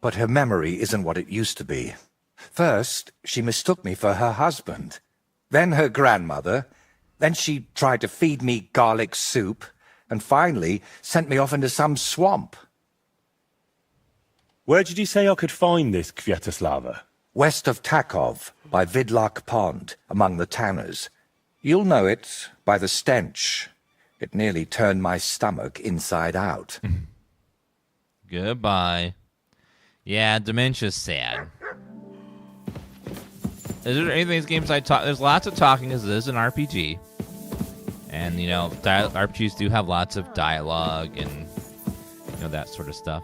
But her memory isn't what it used to be. First, she mistook me for her husband. Then her grandmother. Then she tried to feed me garlic soup. And finally, sent me off into some swamp. Where did you say I could find this Kvietoslava? West of Takov, by Vidlak Pond, among the tanners. You'll know it by the stench. It nearly turned my stomach inside out. Goodbye. Yeah, dementia's sad. Is there anything in these games I talk? There's lots of talking because this is an RPG. And, you know, RPGs do have lots of dialogue and, you know, that sort of stuff.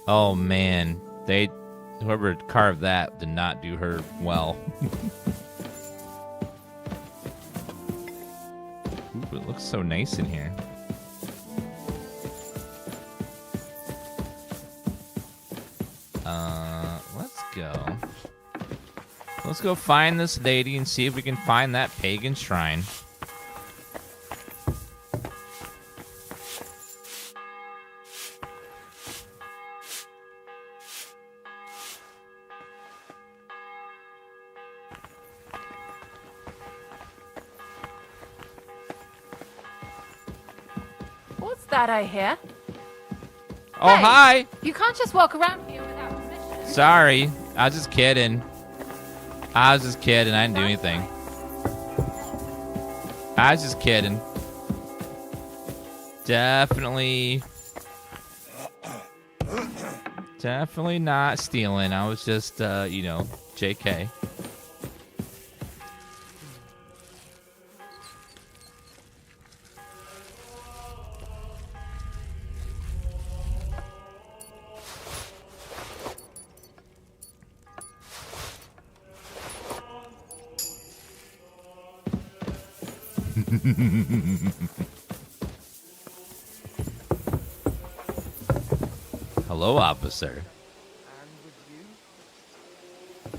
Oh, man. Whoever carved that did not do her well. Ooh, it looks so nice in here. Let's go. Let's go find this lady and see if we can find that pagan shrine. What's that I hear? Oh, Hey! hi! You can't just walk around here without permission. Sorry. I was just kidding. I didn't do anything. I was just kidding. Definitely not stealing. I was just, you know, JK. Hello, officer.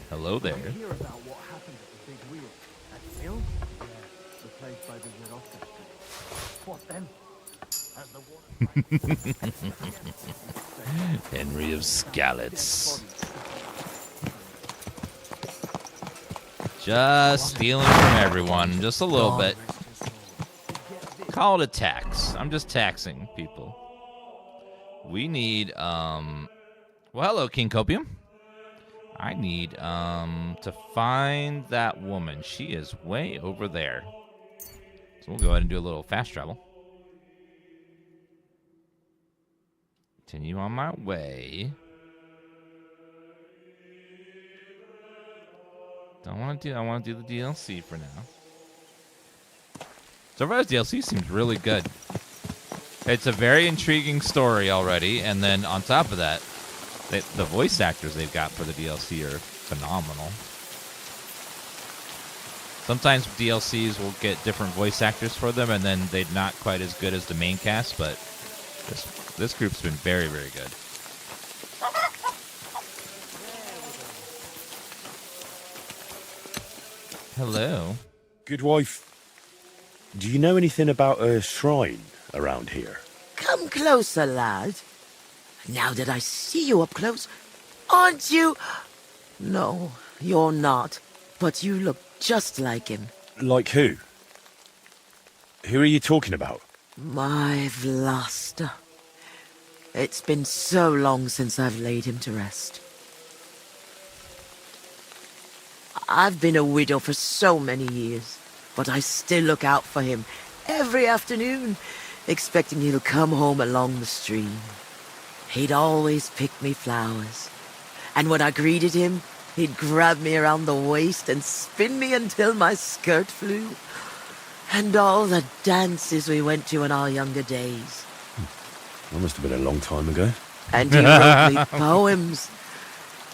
Hello there. Hear about what happened at the big wheel? At the mill? Yeah, the place by the Zerovka street. What then? As the water... Henry of Skalitz. Just stealing from everyone, just a little bit. Call it a tax. I'm just taxing people. We need, well, hello, King Copium. I need, to find that woman. She is way over there. So we'll go ahead and do a little fast travel. Continue on my way. I want to do the DLC for now. So far, this DLC seems really good. It's a very intriguing story already, and then on top of that, the voice actors they've got for the DLC are phenomenal. Sometimes DLCs will get different voice actors for them, and then they're not quite as good as the main cast, but this group's been very, very good. Hello. Good wife. Do you know anything about a shrine around here? Come closer, lad. Now that I see you up close, aren't you? No, you're not. But you look just like him. Like who? Who are you talking about? My Vlasta. It's been so long since I've laid him to rest. I've been a widow for so many years, but I still look out for him every afternoon, expecting he'll come home along the stream. He'd always pick me flowers, and when I greeted him, He'd grab me around the waist and spin me until my skirt flew. And all the dances we went to in our younger days. That must have been a long time ago. And he wrote me poems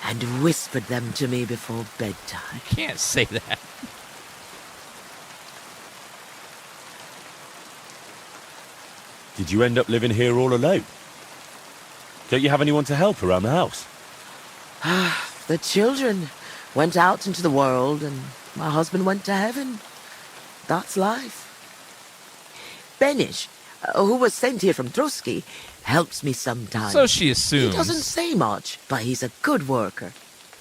and whispered them to me before bedtime. Can't say that. Did you end up living here all alone? Don't you have anyone to help around the house? The children went out into the world and my husband went to heaven. That's life. Benish, who was sent here from Druski, helps me sometimes. So she assumes. He doesn't say much, but he's a good worker.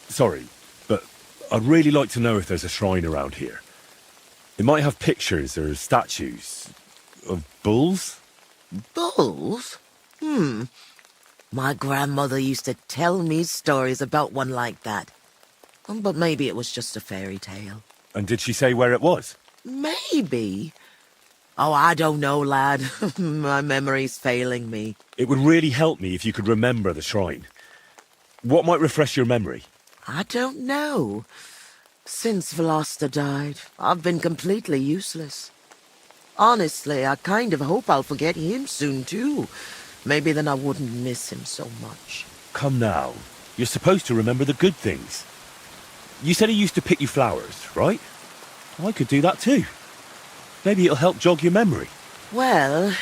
Sorry, but I'd really like to know if there's a shrine around here. It might have pictures or statues of bulls. Bulls? My grandmother used to tell me stories about one like that. But maybe it was just a fairy tale. And did she say where it was? Maybe. Oh, I don't know, lad. My memory's failing me. It would really help me if you could remember the shrine. What might refresh your memory? I don't know. Since Veloster died, I've been completely useless. Honestly, I kind of hope I'll forget him soon, too. Maybe then I wouldn't miss him so much. Come now. You're supposed to remember the good things. You said he used to pick you flowers, right? I could do that too. Maybe it'll help jog your memory. Well,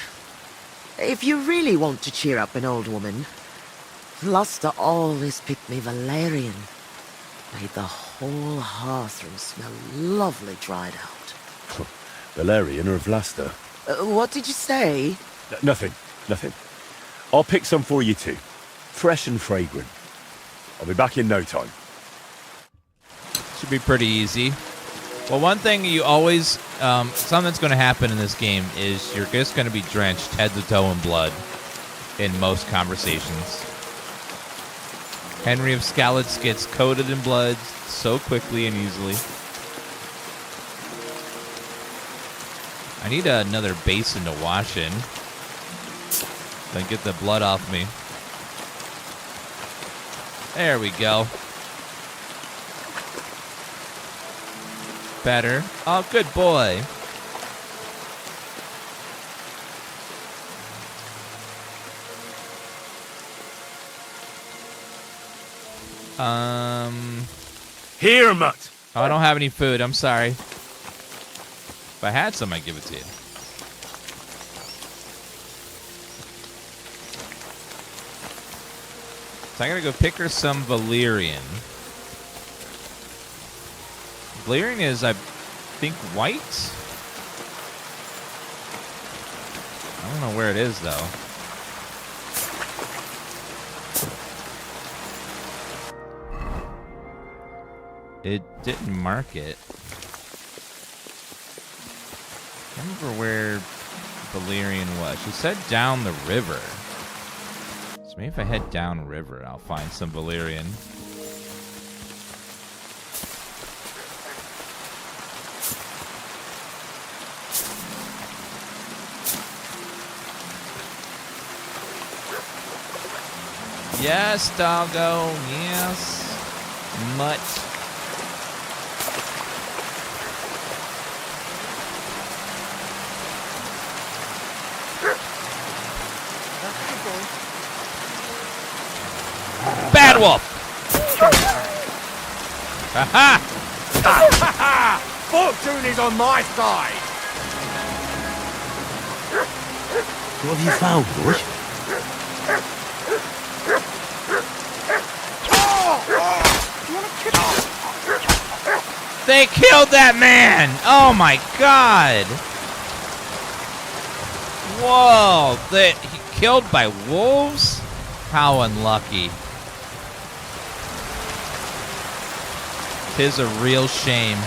if you really want to cheer up an old woman, Veloster always picked me valerian. Made the whole hearthroom smell lovely dried out. Valerian or Vlasta? What did you say? Nothing. I'll pick some for you too. Fresh and fragrant. I'll be back in no time. Should be pretty easy. Well, one thing you always, something that's going to happen in this game is you're just going to be drenched head to toe in blood in most conversations. Henry of Skalitz gets coated in blood so quickly and easily. I need another basin to wash in. Then get the blood off me. There we go. Better. Oh, good boy. Here, mutt. Oh, I don't have any food. I'm sorry. If I had some, I'd give it to you. So I gotta go pick her some valerian. Valerian is, I think, white? I don't know where it is, though. It didn't mark it. I don't remember where valerian was. She said down the river. So maybe if I head down river, I'll find some valerian. Yes, doggo. Yes. Mutt. Bad wolf. Aha! Fortune is on my side! What have you found, George? They killed that man! Oh my god! Whoa! He killed by wolves? How unlucky. 'Tis a real shame.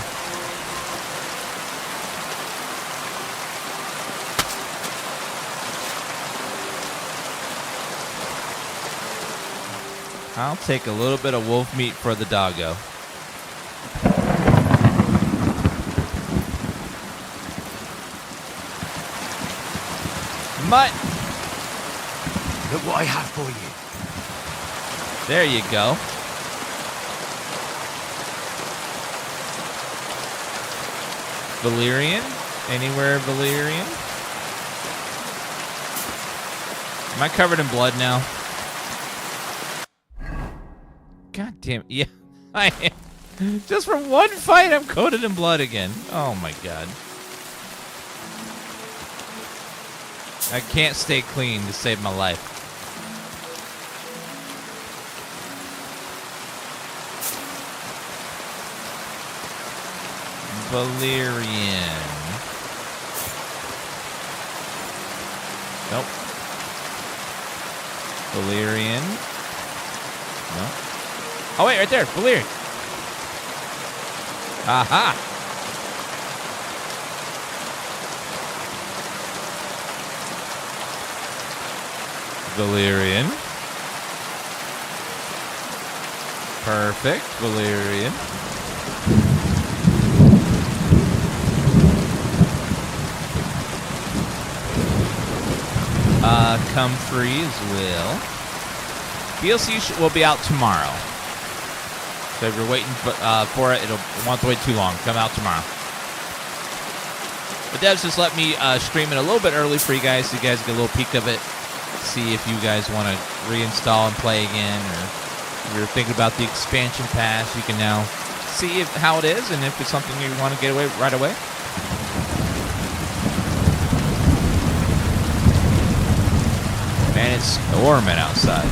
I'll take a little bit of wolf meat for the doggo. Mutt! Look what I have for you. There you go. Valyrian? Anywhere Valyrian? Am I covered in blood now? God damn it. Yeah, I am. Just from one fight, I'm coated in blood again. Oh my god. I can't stay clean to save my life. Valyrian. Nope. Valyrian. No. Oh wait, right there, Valyrian. Aha. Valyrian. Perfect, Valyrian. Come free as well. DLC will be out tomorrow. So if you're waiting for it, it won't wait too long. Come out tomorrow. But Devs just let me stream it a little bit early for you guys, so you guys get a little peek of it. See if you guys want to reinstall and play again, or if you're thinking about the expansion pass, you can now see how it is and if it's something you want to get away right away. Man, it's storming outside.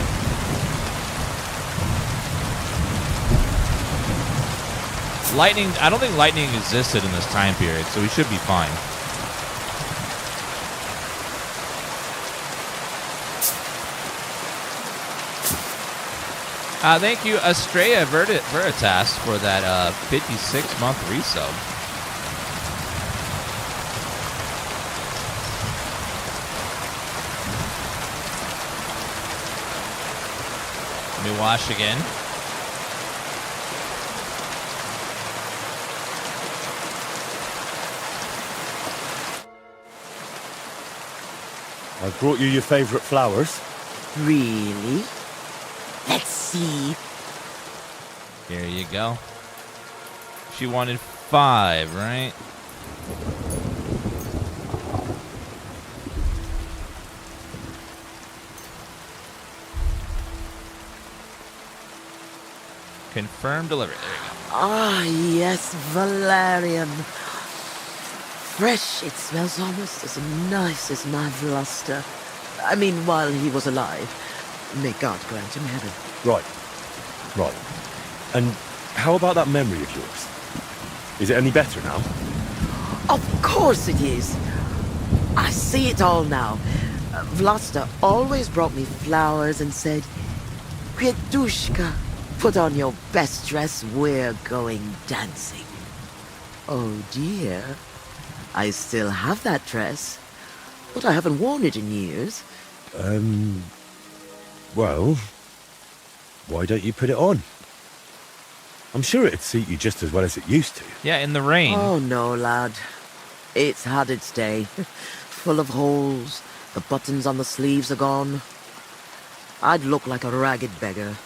Lightning, I don't think lightning existed in this time period, so we should be fine. Thank you, Estrella Veritas, for that 56-month resub. Let me wash again. I brought you your favourite flowers. Really? Let's see. Here you go. She wanted 5, right? Confirm delivery. There you go. Ah, yes, Valerian. Fresh, it smells almost as nice as my Veluster. I mean, while he was alive. May God grant him heaven. Right. And how about that memory of yours? Is it any better now? Of course it is. I see it all now. Veluster always brought me flowers and said, Kwiatushka, put on your best dress, we're going dancing. Oh dear. I still have that dress, but I haven't worn it in years. Well, why don't you put it on? I'm sure it'd suit you just as well as it used to. Yeah, in the rain. Oh no, lad. It's had its day. Full of holes. The buttons on the sleeves are gone. I'd look like a ragged beggar.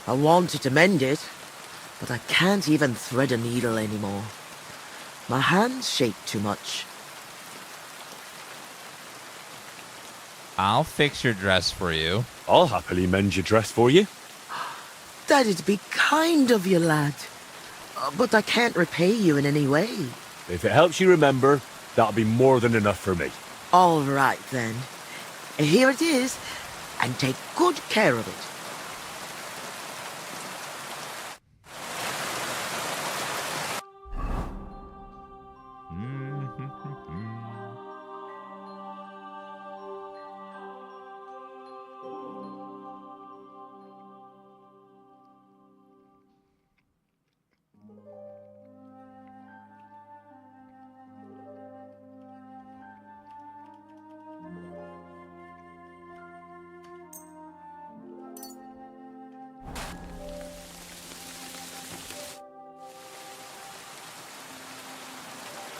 I wanted to mend it, but I can't even thread a needle anymore. My hands shake too much. I'll fix your dress for you. I'll happily mend your dress for you. That'd be kind of you, lad. But I can't repay you in any way. If it helps you remember, that'll be more than enough for me. All right, then. Here it is, and take good care of it.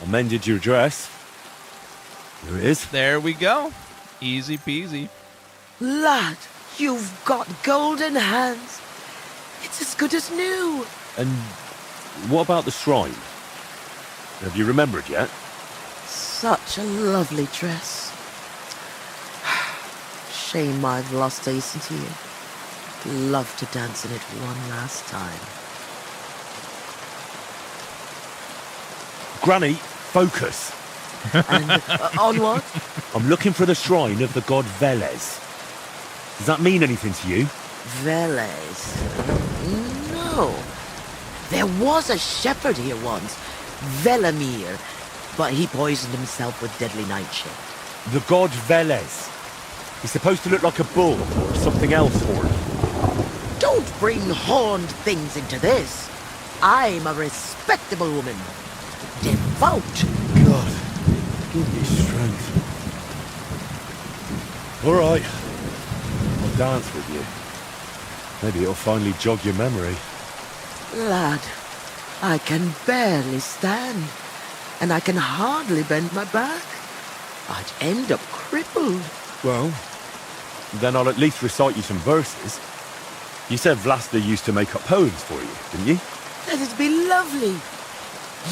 I mended your dress. Here it is. There we go. Easy peasy. Lad, you've got golden hands. It's as good as new. And what about the shrine? Have you remembered yet? Such a lovely dress. Shame I've lost isn't here. Love to dance in it one last time. Granny, focus. And on what? I'm looking for the shrine of the god Veles. Does that mean anything to you? Veles? No. There was a shepherd here once, Velemir, but he poisoned himself with deadly nightshade. The god Veles. He's supposed to look like a bull or something else horny. Don't bring horned things into this. I'm a respectable woman. Devout. God, give me strength. All right, I'll dance with you. Maybe it'll finally jog your memory. Lad, I can barely stand, and I can hardly bend my back. I'd end up crippled. Well, then I'll at least recite you some verses. You said Vlasta used to make up poems for you, didn't you? That'd be lovely.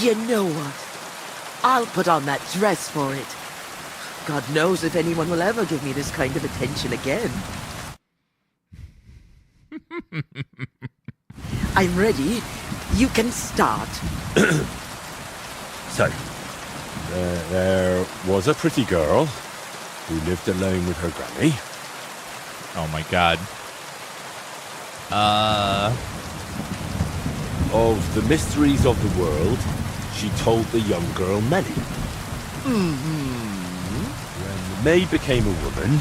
You know what? I'll put on that dress for it. God knows if anyone will ever give me this kind of attention again. I'm ready. You can start. So, there was a pretty girl who lived alone with her granny. Oh my god. Of the mysteries of the world, she told the young girl many. When the maid became a woman,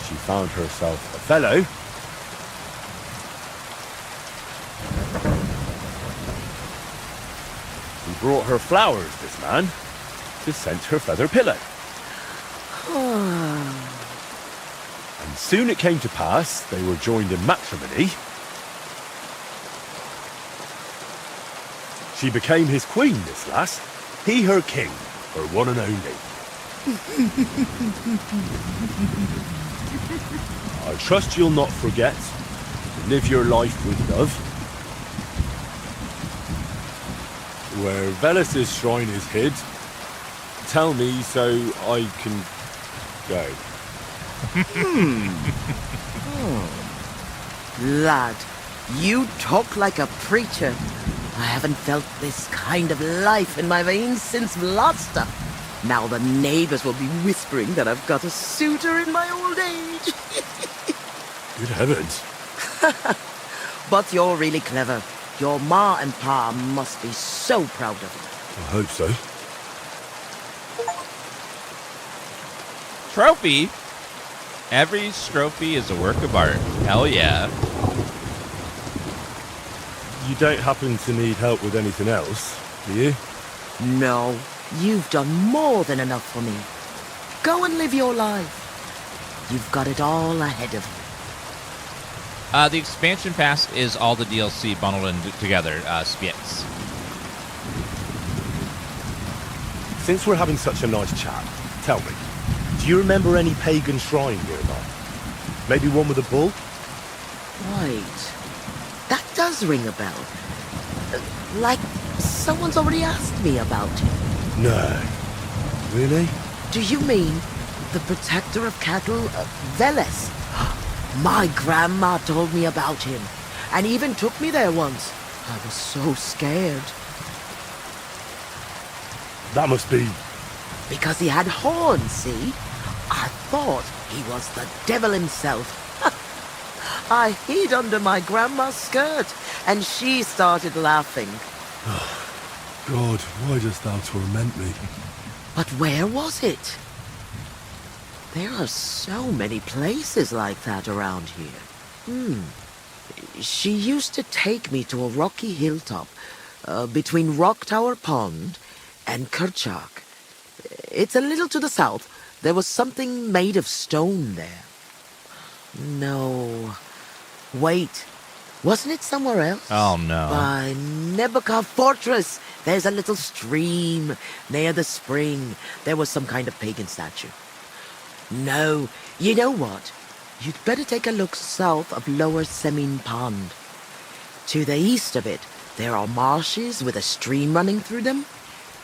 she found herself a fellow. He brought her flowers, this man, to scent her feather pillow. And soon it came to pass they were joined in matrimony. She became his queen, this lass. He her king, her one and only. I trust you'll not forget to live your life with love. Where Veles' shrine is hid, tell me so I can go. Lad, you talk like a preacher. I haven't felt this kind of life in my veins since Vlasta. Now the neighbors will be whispering that I've got a suitor in my old age. Good heavens. But you're really clever. Your ma and pa must be so proud of you. I hope so. Trophy? Every trophy is a work of art. Hell yeah. You don't happen to need help with anything else, do you? No, you've done more than enough for me. Go and live your life. You've got it all ahead of you. The expansion pass is all the DLC bundled in together, Spitz. Since we're having such a nice chat, tell me, do you remember any pagan shrine nearby? Maybe one with a bull? Right. That does ring a bell. Like someone's already asked me about it. No. Really? Do you mean the protector of cattle, Veles? My grandma told me about him, and even took me there once. I was so scared. That must be... Because he had horns, see? I thought he was the devil himself. I hid under my grandma's skirt, and she started laughing. God, why dost thou torment me? But where was it? There are so many places like that around here. She used to take me to a rocky hilltop between Rock Tower Pond and Kerchak. It's a little to the south. There was something made of stone there. No. Wait. Wasn't it somewhere else? Oh, no. By Nebuchadnezzar Fortress. There's a little stream near the spring. There was some kind of pagan statue. No. You know what? You'd better take a look south of Lower Semin Pond. To the east of it, there are marshes with a stream running through them.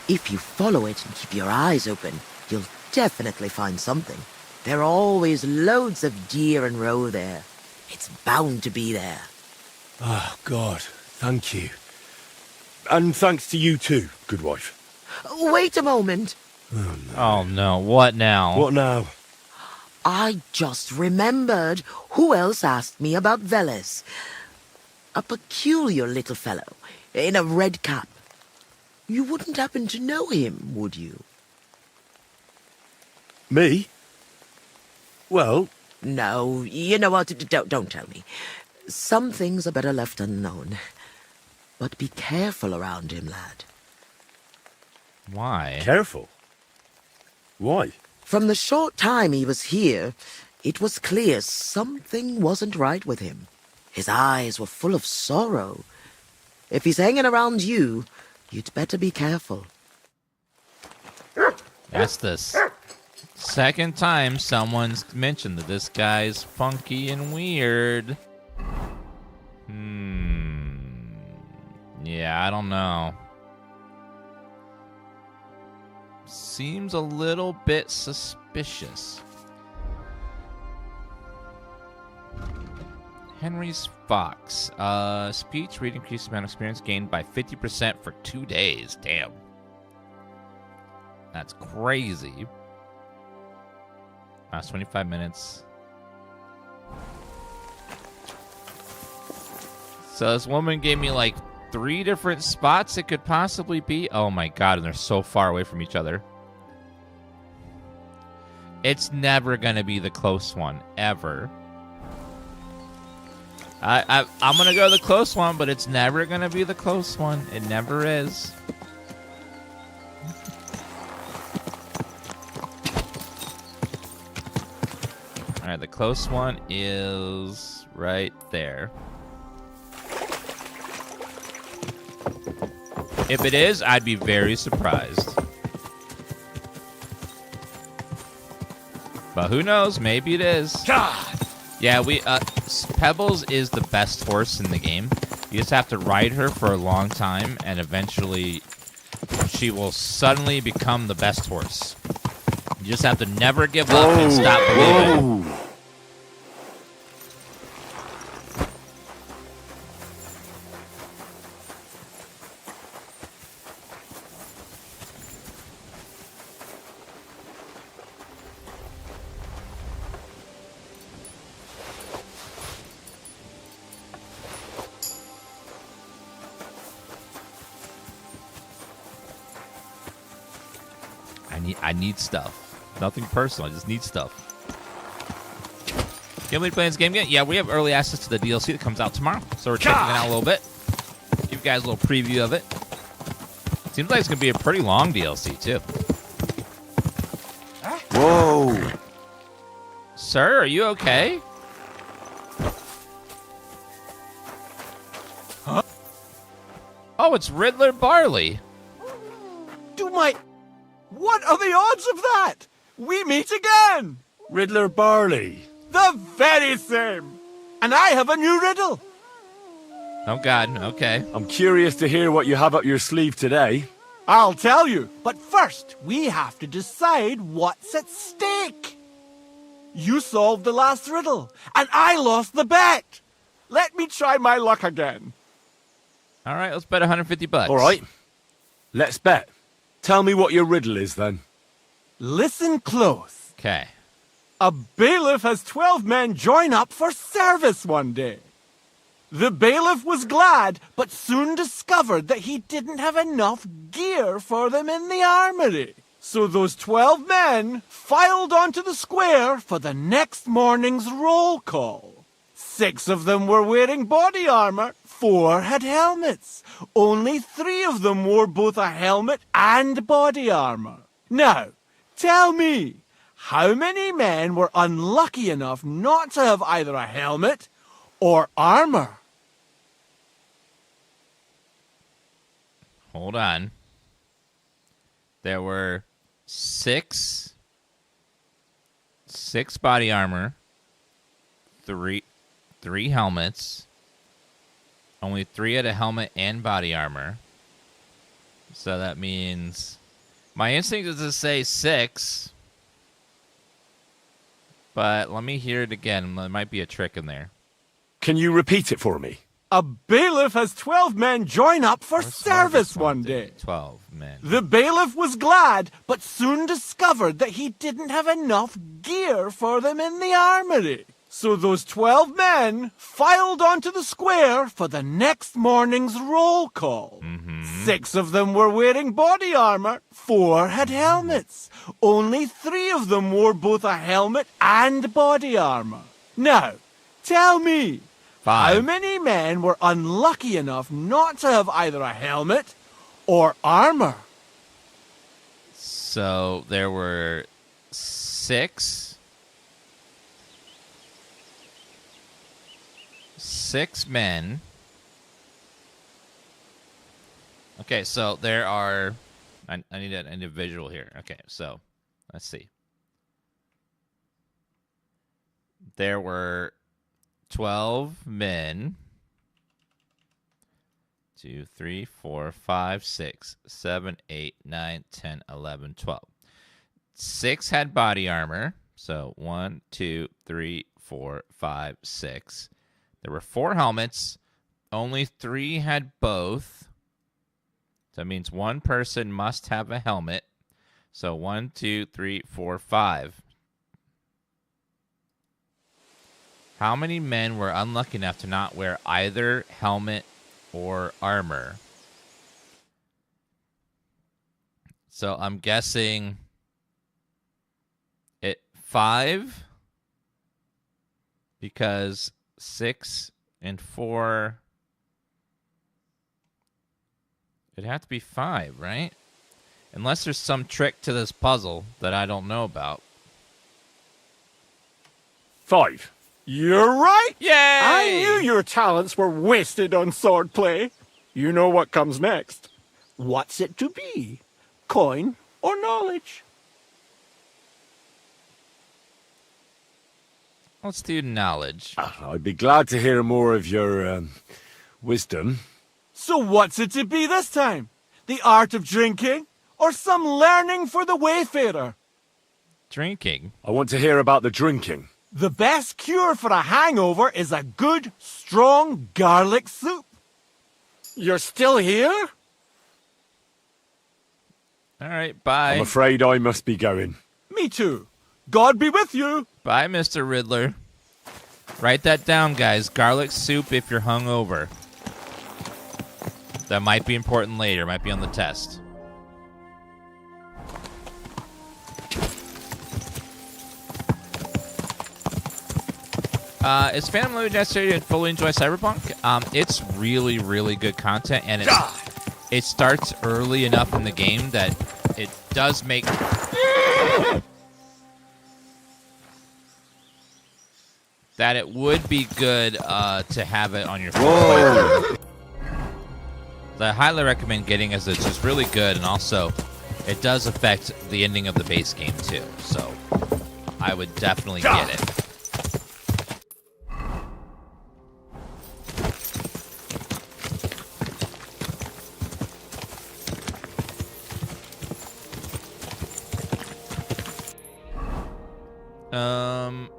If you follow it and keep your eyes open, you'll definitely find something. There are always loads of deer and roe there. It's bound to be there. Oh, God, thank you. And thanks to you too, good wife. Wait a moment. Oh, no. What now? What now? I just remembered who else asked me about Veles. A peculiar little fellow in a red cap. You wouldn't happen to know him, would you? Me? Well... No, you know what? Don't tell me. Some things are better left unknown. But be careful around him, lad. Why? Careful? Why? From the short time he was here, it was clear something wasn't right with him. His eyes were full of sorrow. If he's hanging around you, you'd better be careful. That's the second time someone's mentioned that this guy's funky and weird. Yeah, I don't know. Seems a little bit suspicious. Henry's Fox. Speech, read, increased amount of experience gained by 50% for 2 days. Damn. That's crazy. Last 25 minutes. So this woman gave me like 3 different spots it could possibly be. Oh my god, and they're so far away from each other. It's never going to be the close one, ever. I'm going to go the close one, but it's never going to be the close one. It never is. Alright, the close one is right there. If it is, I'd be very surprised. But who knows? Maybe it is. God! Yeah, Pebbles is the best horse in the game. You just have to ride her for a long time, and eventually she will suddenly become the best horse. You just have to never give up and stop believing. I need stuff. Nothing personal. I just need stuff. Can we play this game yet? Yeah, we have early access to the DLC that comes out tomorrow. So we're checking it out a little bit. Give you guys a little preview of it. Seems like it's going to be a pretty long DLC, too. Whoa! Sir, are you okay? Huh? Oh, it's Riddler Barley. What are the odds of that? We meet again! Riddler Barley. The very same! And I have a new riddle. Oh, God. Okay. I'm curious to hear what you have up your sleeve today. I'll tell you, but first we have to decide what's at stake. You solved the last riddle, and I lost the bet. Let me try my luck again. All right, let's bet 150 bucks. All right. Let's bet. Tell me what your riddle is, then. Listen close. Okay. A bailiff has 12 men join up for service one day. The bailiff was glad, but soon discovered that he didn't have enough gear for them in the armory. So those 12 men filed onto the square for the next morning's roll call. 6 of them were wearing body armor. 4 had helmets. Only 3 of them wore both a helmet and body armor. Now, tell me, how many men were unlucky enough not to have either a helmet or armor? Hold on. There were 6 body armor, 3 helmets. Only 3 had a helmet and body armor. So that means My instinct is to say 6. But let me hear it again. There might be a trick in there. Can you repeat it for me? A bailiff has 12 men join up for service one day. 12 men. The bailiff was glad, but soon discovered that he didn't have enough gear for them in the armory. So those 12 men filed onto the square for the next morning's roll call. 6 of them were wearing body armor, 4 had helmets. Only 3 of them wore both a helmet and body armor. Now, tell me, 5. how many men were unlucky enough not to have either a helmet or armor? So there were 6. 6 men. Okay, so there are... I need an individual here. Okay, so let's see. There were 12 men. 2, 3, 4, 5, 6, 7, 8, 9, 10, 11, 12. 6 had body armor. So 1, 2, 3, 4, 5, 6. There were 4 helmets. Only 3 had both. So that means one person must have a helmet. So 1, 2, 3, 4, 5. How many men were unlucky enough to not wear either helmet or armor? So I'm guessing 5, because 6 and 4, it'd have to be 5, right? Unless there's some trick to this puzzle that I don't know about. 5. You're right! Yay! I knew your talents were wasted on swordplay. You know what comes next. What's it to be? Coin or knowledge? Let's do knowledge. I'd be glad to hear more of your wisdom. So what's it to be this time? The art of drinking? Or some learning for the wayfarer? Drinking. I want to hear about the drinking. The best cure for a hangover is a good, strong garlic soup. You're still here? All right, bye. I'm afraid I must be going. Me too. God be with you. Bye, Mr. Riddler. Write that down, guys. Garlic soup if you're hungover. That might be important later. Might be on the test. Is Phantom Load necessary to fully enjoy Cyberpunk? It's really, really good content, and it starts early enough in the game that it does make... that it would be good to have it on your phone playthrough. I highly recommend getting, as it's just really good, and also it does affect the ending of the base game too. So I would definitely get it.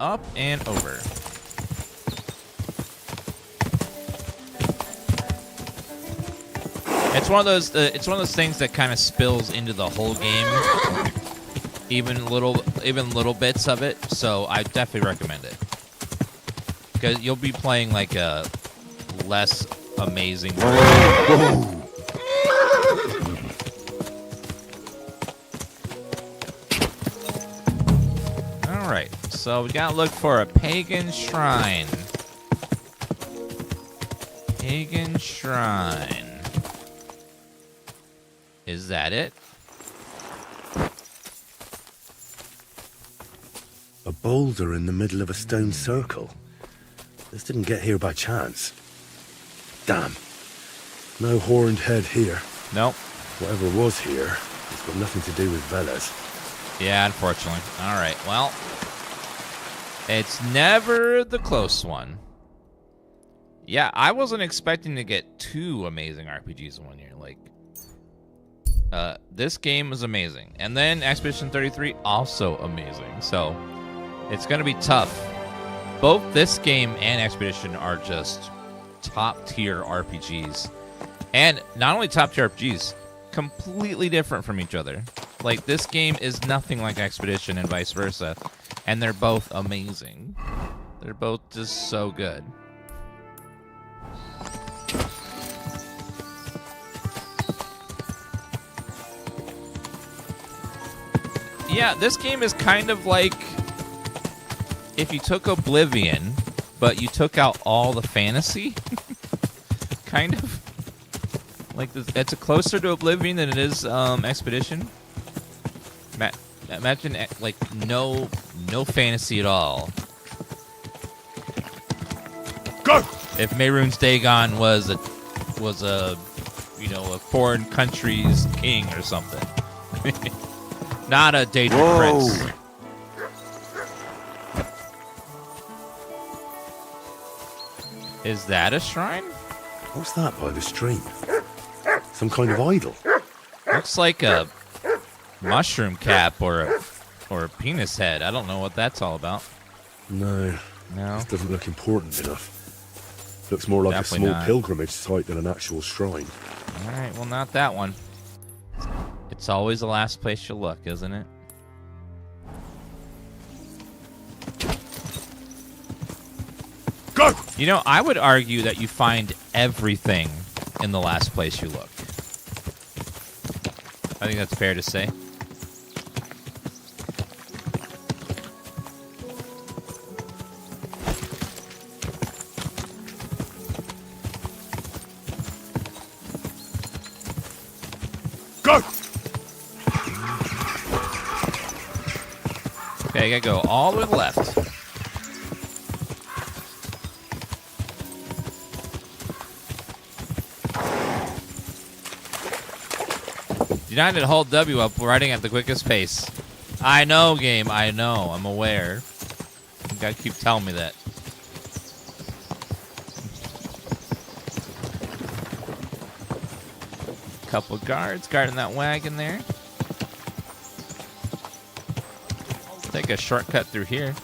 Up and over. It's one of those things that kind of spills into the whole game, even little bits of it. So I definitely recommend it, because you'll be playing like a less amazing version. All right, so we gotta look for a pagan shrine. Pagan shrine. Is that it? A boulder in the middle of a stone circle. This didn't get here by chance. Damn. No horned head here. Nope. Whatever was here, it's got nothing to do with Veles. Yeah, unfortunately. All right, well, it's never the close one. Yeah, I wasn't expecting to get 2 amazing RPGs in one year. Like, This game is amazing. And then Expedition 33, also amazing. So it's going to be tough. Both this game and Expedition are just top-tier RPGs. And not only top-tier RPGs, completely different from each other. Like, this game is nothing like Expedition and vice versa. And they're both amazing. They're both just so good. Yeah, this game is kind of like if you took Oblivion, but you took out all the fantasy. Kind of. Like, it's closer to Oblivion than it is Expedition. Imagine, like, no fantasy at all. Go! If Mehrunes Dagon was a a foreign country's king or something. Not a Daedric prince. Is that a shrine? What's that by the stream? Some kind of idol? Looks like a mushroom cap or a penis head. I don't know what that's all about. No. This doesn't look important enough. Looks more like Definitely a small not. pilgrimage site than an actual shrine. Alright, well, not that one. It's always the last place you look, isn't it? Go! You know, I would argue that you find everything in the last place you look. I think that's fair to say. Go! Okay, I gotta go all the way to the left. United hold W up, riding at the quickest pace. I know, game. I know. I'm aware. You gotta keep telling me that. Couple guards guarding that wagon there. Take a shortcut through here.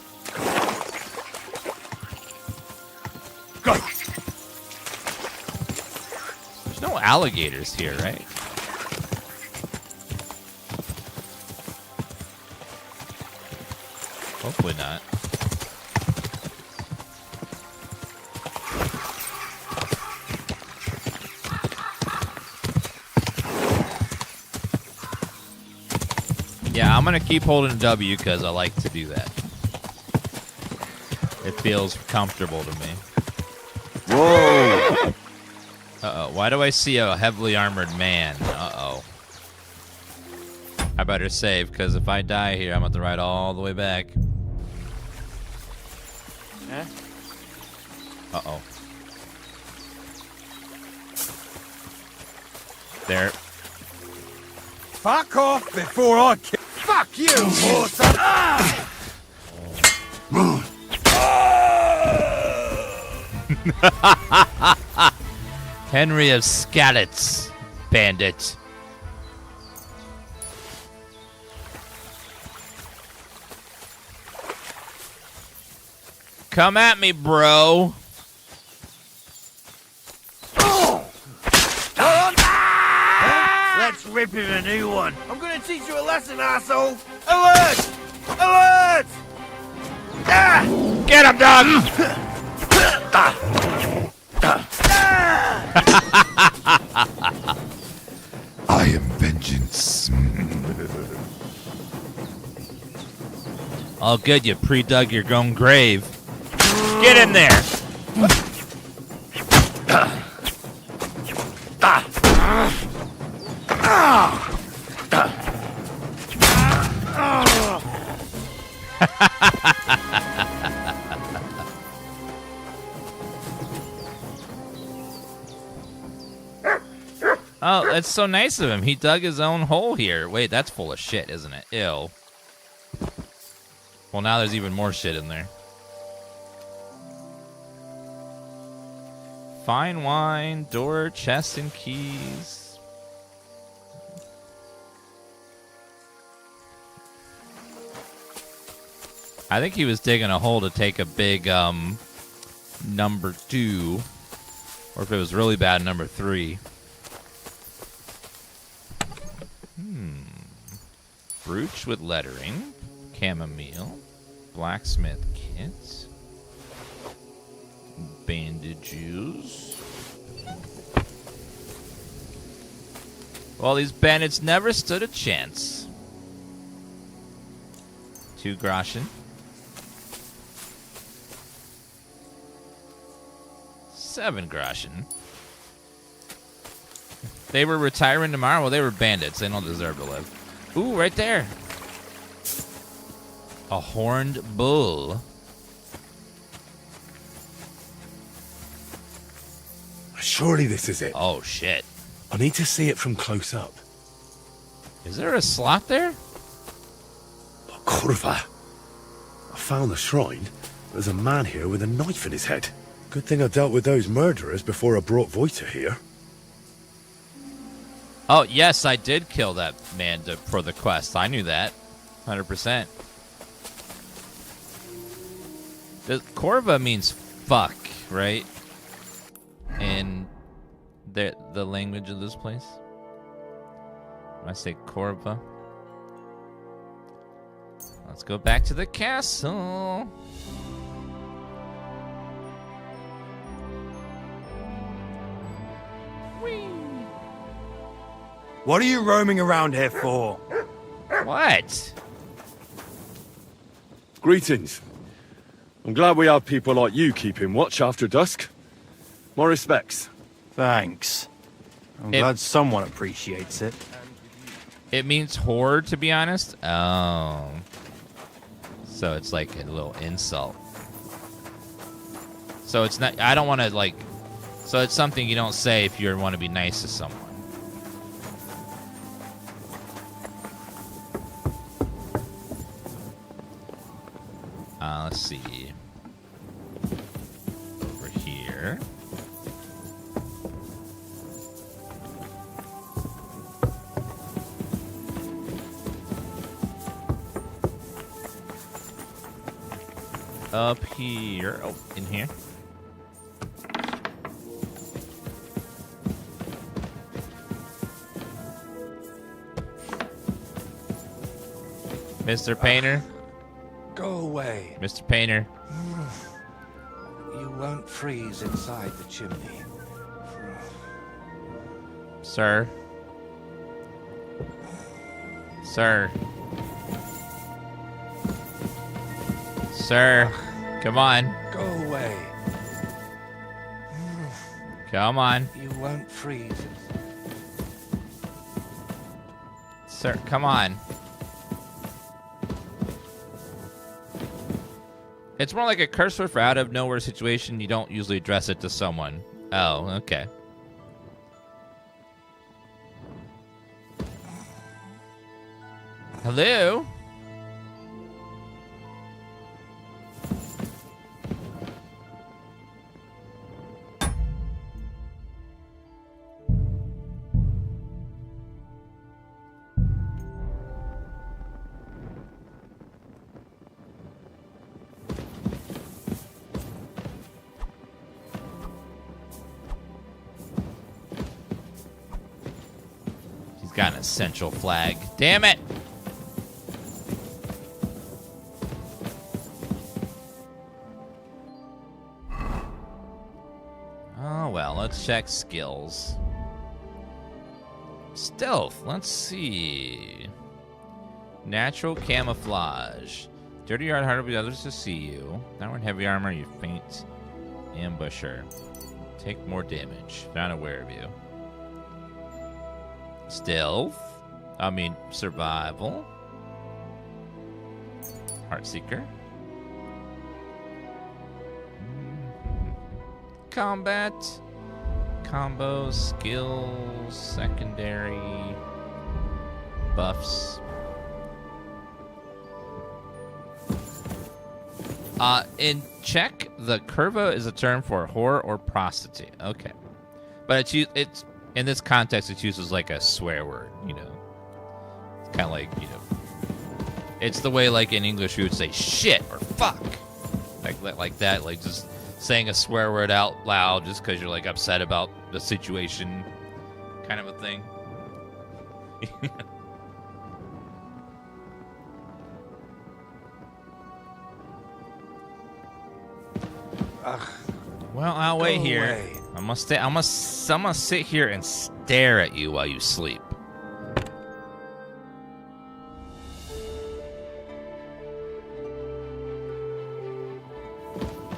Go! There's no alligators here, right? Hopefully not. Yeah, I'm gonna keep holding W because I like to do that. It feels comfortable to me. Whoa! Uh-oh, why do I see a heavily armored man? Uh-oh. I better save, because if I die here, I'm going to ride all the way back. Uh-oh. There. Fuck off before I kill. Fuck you, horse! Ah! Henry of Scallots, bandit. Come at me, bro. Let's rip him a new one. I'm gonna teach you a lesson, asshole. Alert! Alert! Ah! Get him, dog! I am vengeance. All good, you pre-dug your own grave. Get in there! Oh, that's so nice of him. He dug his own hole here. Wait, that's full of shit, isn't it? Ew. Well, now there's even more shit in there. Fine wine, door, chest, and keys. I think he was digging a hole to take a big number 2, or if it was really bad, number 3. Brooch with lettering, chamomile, blacksmith kit, bandages. Well, these bandits never stood a chance. 2 groschen. 7 groschen. They were retiring tomorrow. Well, they were bandits. They don't deserve to live. Ooh, right there. A horned bull. Surely this is it. Oh, shit. I need to see it from close up. Is there a slot there? Curva. I found the shrine. There's a man here with a knife in his head. Good thing I dealt with those murderers before I brought Voyta here. Oh, yes, I did kill that man for the quest. I knew that. 100%. The Corva means fuck, right? In the language of this place. When I say Corva. Let's go back to the castle. What are you roaming around here for? What? Greetings. I'm glad we have people like you keeping watch after dusk. My respects. Thanks. I'm glad someone appreciates it. It means whore, to be honest. Oh. So it's like a little insult. So it's not, I don't want to like, so it's something you don't say if you want to be nice to someone. Let's see. Over here. Up here. Oh, in here. Mr. Painter. Go away. Mr. Painter. You won't freeze inside the chimney. Sir. Sir. Sir. Come on. Go away. Come on. You won't freeze. Sir, come on. It's more like a curse word for out of nowhere situation. You don't usually address it to someone. Oh, okay. Hello? Got an essential flag. Damn it! Oh, well, let's check skills. Stealth, let's see. Natural camouflage. Dirty yard, harder for others to see you. Now we're in heavy armor, you faint. Ambusher. Take more damage. Not aware of you. Stealth. Survival. Heartseeker. Combat. Combos. Skills. Secondary. Buffs. In Czech, the curva is a term for whore or prostitute. Okay. But it's in this context, it's used as like a swear word, you know. It's kind of like, you know, It's the way, like, in English, we would say shit or fuck. Like that, like, just saying a swear word out loud just because you're, like, upset about the situation kind of a thing. Well, I'll wait here. I must sit here and stare at you while you sleep.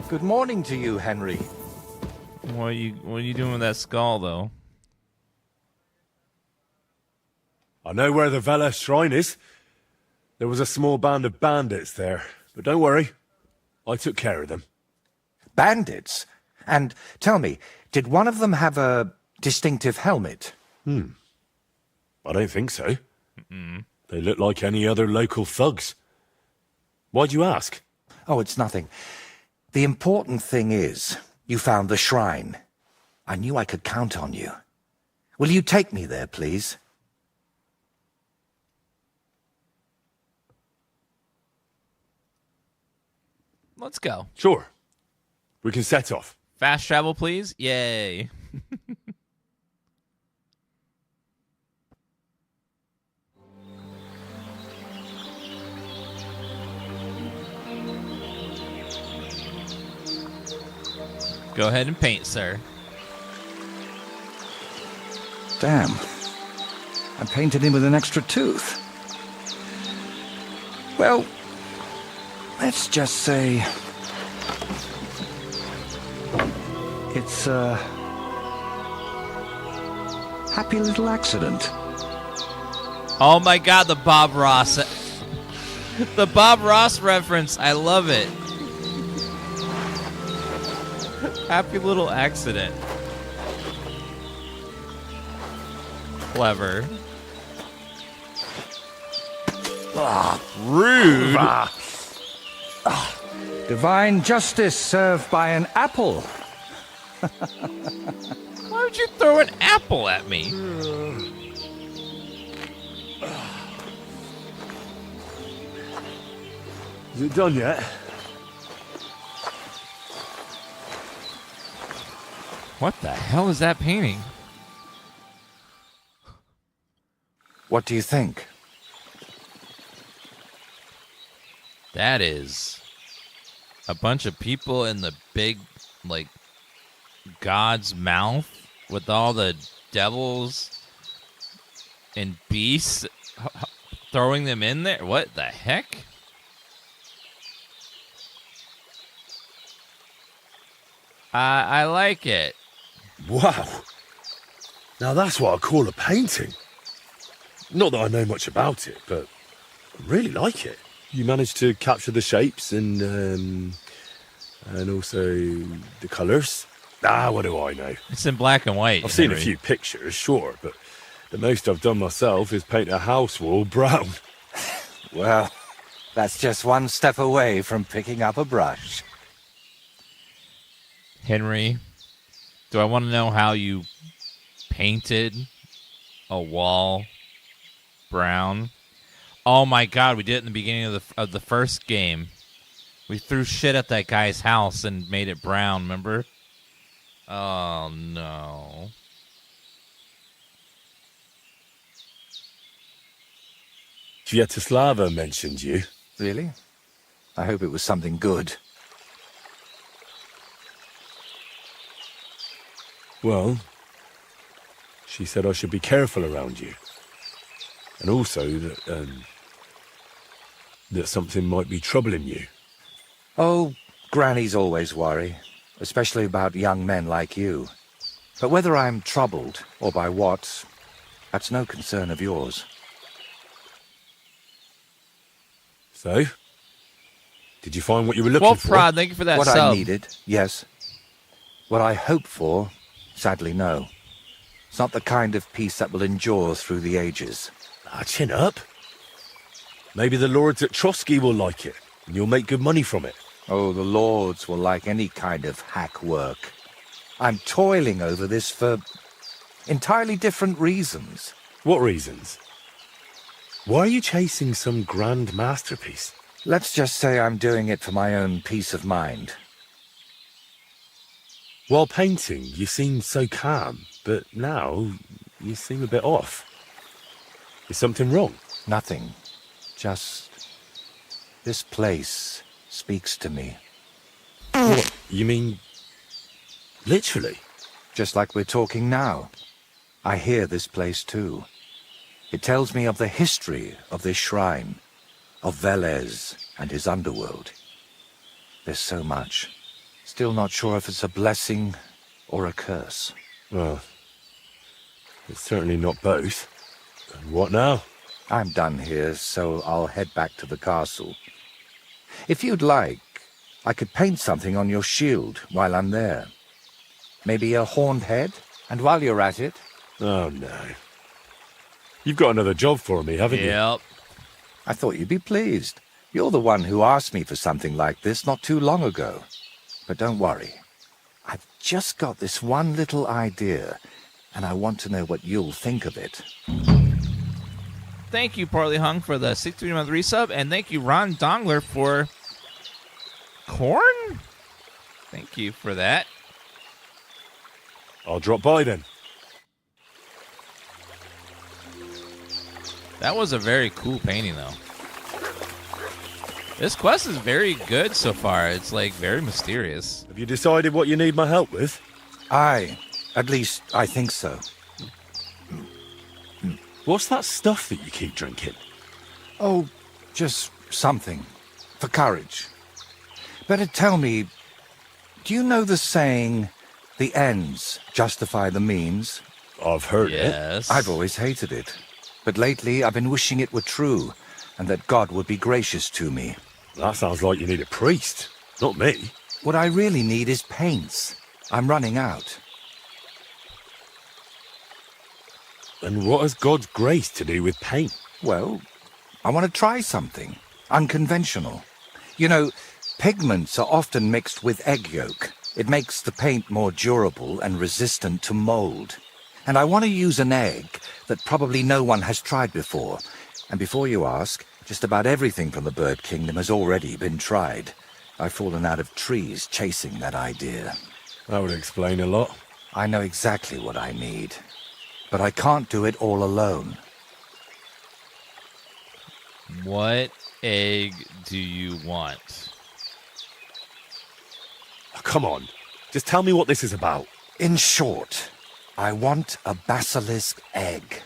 Good morning to you, Henry. What are you doing with that skull, though? I know where the Veles shrine is. There was a small band of bandits there, but don't worry. I took care of them. Bandits? And tell me, did one of them have a distinctive helmet? I don't think so. They look like any other local thugs. Why'd you ask? Oh, it's nothing. The important thing is, you found the shrine. I knew I could count on you. Will you take me there, please? Let's go. Sure. We can set off. Fast travel, please. Yay. Go ahead and paint, sir. Damn. I painted him with an extra tooth. Well, let's just say it's a happy little accident. Oh my God, the Bob Ross. The Bob Ross reference. I love it. Happy little accident. Clever. Rude. Divine justice served by an apple. Why would you throw an apple at me? Is it done yet? What the hell is that painting? What do you think? That is a bunch of people in the big, like, God's mouth with all the devils and beasts throwing them in there. What the heck? I like it. Wow. Now that's what I call a painting. Not that I know much about it, but I really like it. You managed to capture the shapes and also the colours. What do I know? It's in black and white. I've seen a few pictures, sure, but the most I've done myself is paint a house wall brown. Well, that's just one step away from picking up a brush. Henry, do I want to know how you painted a wall brown? Oh my God, we did it in the beginning of the first game. We threw shit at that guy's house and made it brown, remember? Oh no. Sviatoslava mentioned you. Really? I hope it was something good. Well, she said I should be careful around you. And also that something might be troubling you. Oh, grannies always worry, especially about young men like you. But whether I'm troubled or by what, that's no concern of yours. So, did you find what you were looking for? Prod, thank you for that What sub. I needed, yes. What I hope for, sadly, no. It's not the kind of peace that will endure through the ages. Chin up. Maybe the lords at Trotsky will like it, and you'll make good money from it. Oh, the lords will like any kind of hack work. I'm toiling over this for entirely different reasons. What reasons? Why are you chasing some grand masterpiece? Let's just say I'm doing it for my own peace of mind. While painting, you seemed so calm, but now you seem a bit off. Is something wrong? Nothing. Just... this place speaks to me. What? You mean... literally? Just like we're talking now. I hear this place too. It tells me of the history of this shrine, of Veles and his underworld. There's so much. Still not sure if it's a blessing or a curse. Well, it's certainly not both. And what now? I'm done here, so I'll head back to the castle. If you'd like, I could paint something on your shield while I'm there. Maybe a horned head? And while you're at it... Oh, no. You've got another job for me, haven't you? Yep. I thought you'd be pleased. You're the one who asked me for something like this not too long ago. But don't worry. I've just got this one little idea, and I want to know what you'll think of it. Thank you, Partly Hung, for the 63-month resub, and thank you, Ron Dongler, for corn? Thank you for that. I'll drop by then. That was a very cool painting, though. This quest is very good so far. It's, like, very mysterious. Have you decided what you need my help with? Aye. At least, I think so. What's that stuff that you keep drinking? Oh, just something. For courage. Better tell me, do you know the saying, the ends justify the means? I've heard it. Yes. I've always hated it. But lately, I've been wishing it were true, and that God would be gracious to me. That sounds like you need a priest, not me. What I really need is paints. I'm running out. And what has God's grace to do with paint? Well, I want to try something. Unconventional. You know, pigments are often mixed with egg yolk. It makes the paint more durable and resistant to mold. And I want to use an egg that probably no one has tried before. And before you ask, just about everything from the bird kingdom has already been tried. I've fallen out of trees chasing that idea. That would explain a lot. I know exactly what I need. But I can't do it all alone. What egg do you want? Oh, come on. Just tell me what this is about. In short, I want a basilisk egg.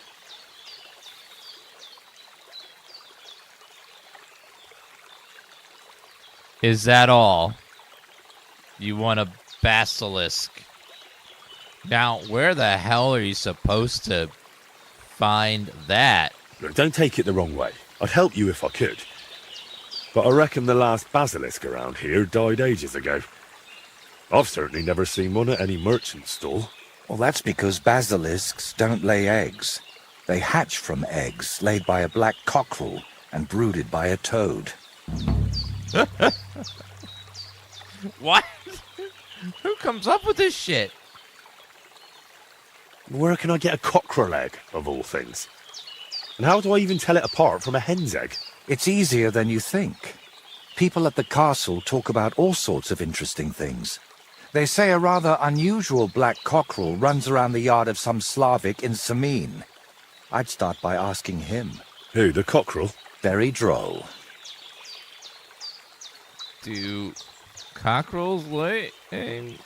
Is that all? You want a basilisk? Now, where the hell are you supposed to find that? Look, don't take it the wrong way. I'd help you if I could. But I reckon the last basilisk around here died ages ago. I've certainly never seen one at any merchant stall. Well, that's because basilisks don't lay eggs. They hatch from eggs laid by a black cockerel and brooded by a toad. What? Who comes up with this shit? Where can I get a cockerel egg, of all things? And how do I even tell it apart from a hen's egg? It's easier than you think. People at the castle talk about all sorts of interesting things. They say a rather unusual black cockerel runs around the yard of some Slavic in Samin. I'd start by asking him. Who, the cockerel? Very droll. Do cockerels lay eggs?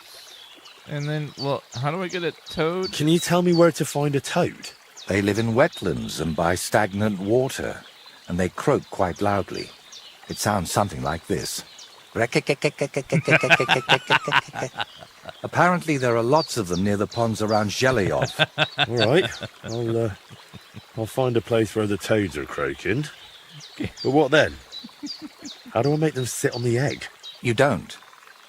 And then, well, how do I get a toad? Can you tell me where to find a toad? They live in wetlands and by stagnant water, and they croak quite loudly. It sounds something like this. Apparently there are lots of them near the ponds around Zhelyov. All right, I'll find a place where the toads are croaking. But what then? How do I make them sit on the egg? You don't.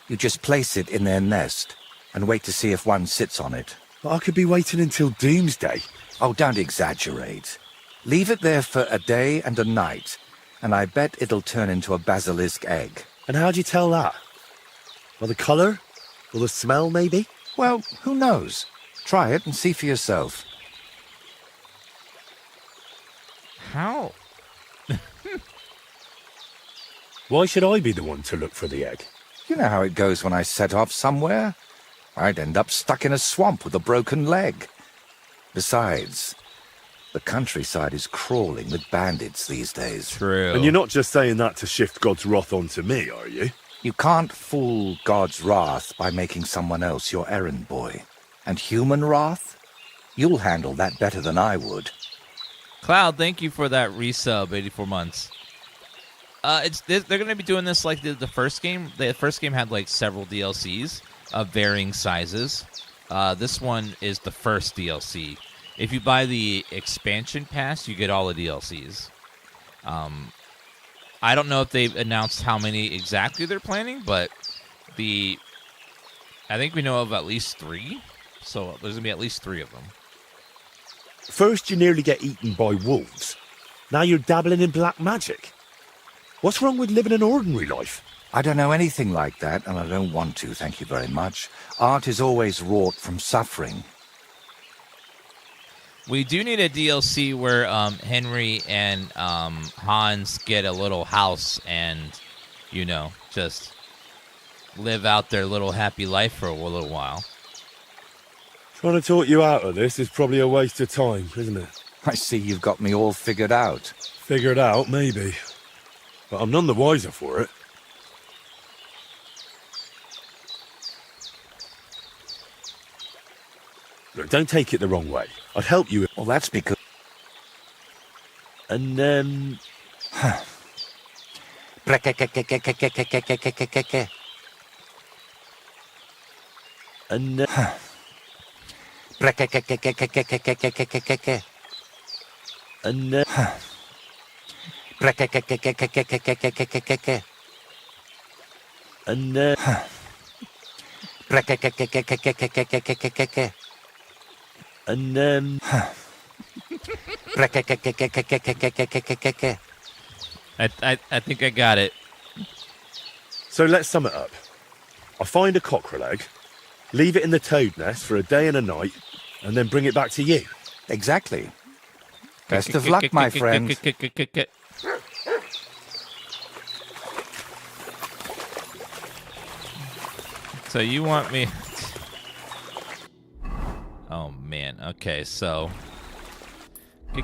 You just place it in their nest and wait to see if one sits on it. But I could be waiting until doomsday. Oh, don't exaggerate. Leave it there for a day and a night, and I bet it'll turn into a basilisk egg. And how do you tell that? By the colour? Or the smell, maybe? Well, who knows? Try it and see for yourself. How Why should I be the one to look for the egg? You know how it goes when I set off somewhere? I'd end up stuck in a swamp with a broken leg. Besides, the countryside is crawling with bandits these days. True. And you're not just saying that to shift God's wrath onto me, are you? You can't fool God's wrath by making someone else your errand boy. And human wrath? You'll handle that better than I would. Cloud, thank you for that resub, 84 months. They're going to be doing this like the first game. The first game had like several DLCs of varying sizes. This one is the first DLC. If you buy the expansion pass, you get all the DLCs. I don't know if they've announced how many exactly they're planning, but I think we know of at least 3. So there's going to be at least 3 of them. First you nearly get eaten by wolves. Now you're dabbling in black magic. What's wrong with living an ordinary life? I don't know anything like that, and I don't want to, thank you very much. Art is always wrought from suffering. We do need a DLC where Henry and Hans get a little house and, just live out their little happy life for a little while. Trying to talk you out of this is probably a waste of time, isn't it? I see you've got me all figured out. Figured out, maybe. But I'm none the wiser for it. Look, don't take it the wrong way. I'd help you. Well, that's because... And then... And then... And then... And then... And then... I think I got it. So let's sum it up. I find a cockerel egg, leave it in the toad nest for a day and a night, and then bring it back to you. Exactly. Best of luck, my friend. So you want me... Oh, man. Okay, so... We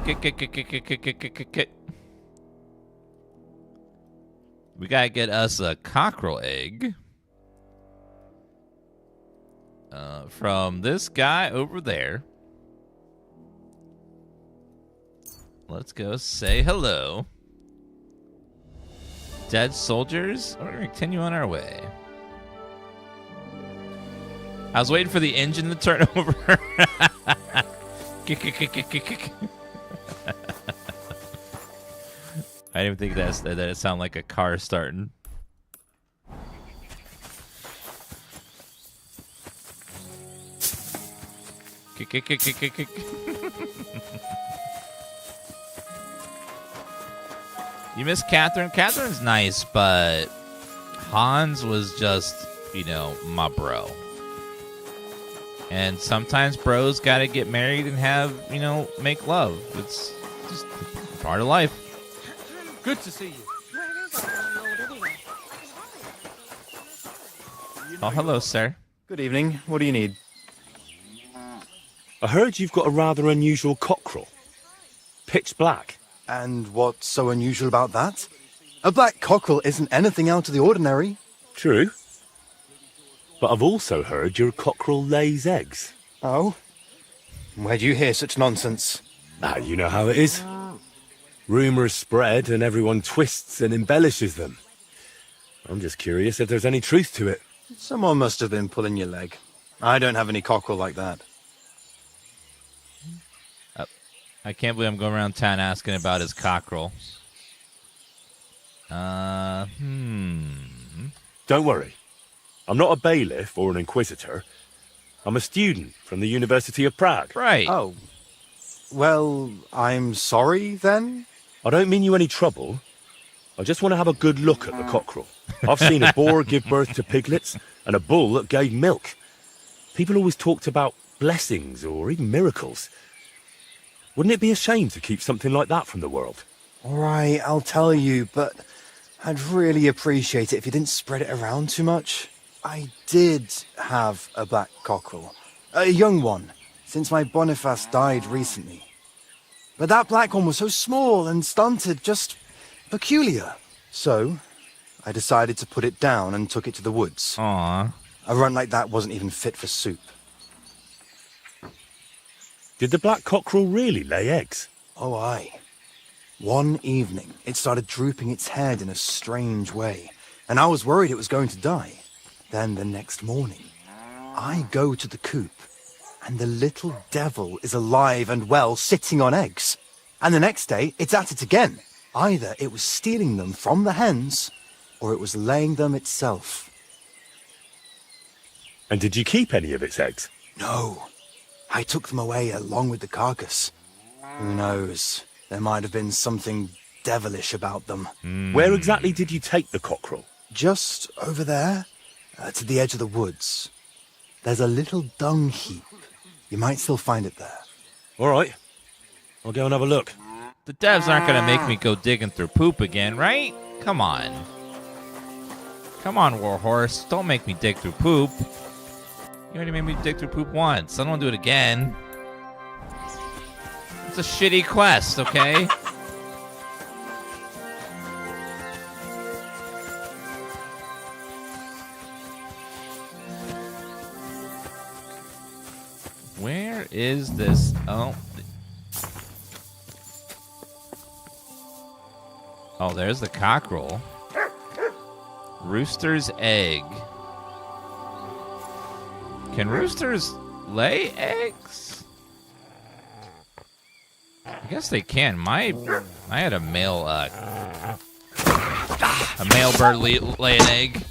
gotta get us a cockerel egg. From this guy over there. Let's go say hello. Dead soldiers? We're gonna continue on our way. I was waiting for the engine to turn over. I didn't think that it sounded like a car starting. You miss Catherine? Catherine's nice, but Hans was just, my bro. And sometimes bros gotta get married and have, make love. It's just part of life. Good to see you. Oh, hello, sir. Good evening. What do you need? I heard you've got a rather unusual cockerel. Pitch black. And what's so unusual about that? A black cockerel isn't anything out of the ordinary. True. But I've also heard your cockerel lays eggs. Oh? Where'd you hear such nonsense? Ah, you know how it is. Rumours spread and everyone twists and embellishes them. I'm just curious if there's any truth to it. Someone must have been pulling your leg. I don't have any cockerel like that. I can't believe I'm going around town asking about his cockerel. Don't worry. I'm not a bailiff or an inquisitor. I'm a student from the University of Prague. Right. Oh. Well, I'm sorry, then? I don't mean you any trouble. I just want to have a good look at the cockerel. I've seen a boar give birth to piglets and a bull that gave milk. People always talked about blessings or even miracles. Wouldn't it be a shame to keep something like that from the world? All right, I'll tell you, but I'd really appreciate it if you didn't spread it around too much. I did have a black cockerel. A young one, since my Boniface died recently. But that black one was so small and stunted, just peculiar. So, I decided to put it down and took it to the woods. Aww. A runt like that wasn't even fit for soup. Did the black cockerel really lay eggs? Oh, aye. One evening, it started drooping its head in a strange way, and I was worried it was going to die. Then the next morning, I go to the coop, and the little devil is alive and well, sitting on eggs. And the next day, it's at it again. Either it was stealing them from the hens, or it was laying them itself. And did you keep any of its eggs? No. I took them away along with the carcass. Who knows? There might have been something devilish about them. Where exactly did you take the cockerel? Just over there, to the edge of the woods. There's a little dung heap. You might still find it there. All right. I'll go and have a look. The devs aren't going to make me go digging through poop again, right? Come on. Come on, Warhorse. Don't make me dig through poop. You already made me dig through poop once. I don't want to do it again. It's a shitty quest, okay? Where is this? Oh. Oh, there's the cockerel. Rooster's egg. Can roosters lay eggs? I guess they can. I had a male bird lay an egg.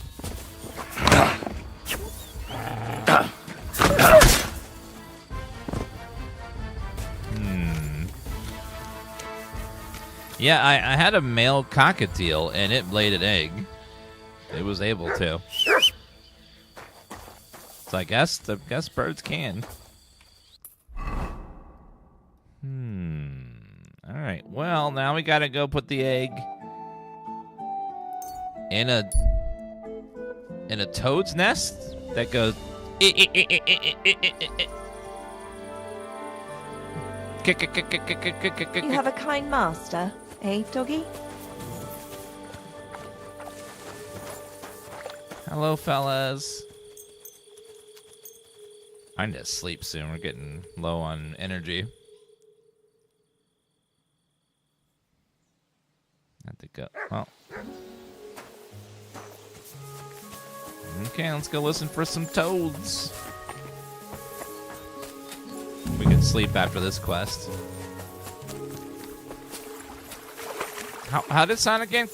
Yeah, I had a male cockatiel, and it laid an egg. It was able to. So I guess birds can. All right. Well, now we gotta go put the egg in a toad's nest that goes. You have a kind master, eh, doggy? Hello, fellas. I need to sleep soon. We're getting low on energy. Have to go. Well. Okay, let's go listen for some toads. We can sleep after this quest. How did it sound again?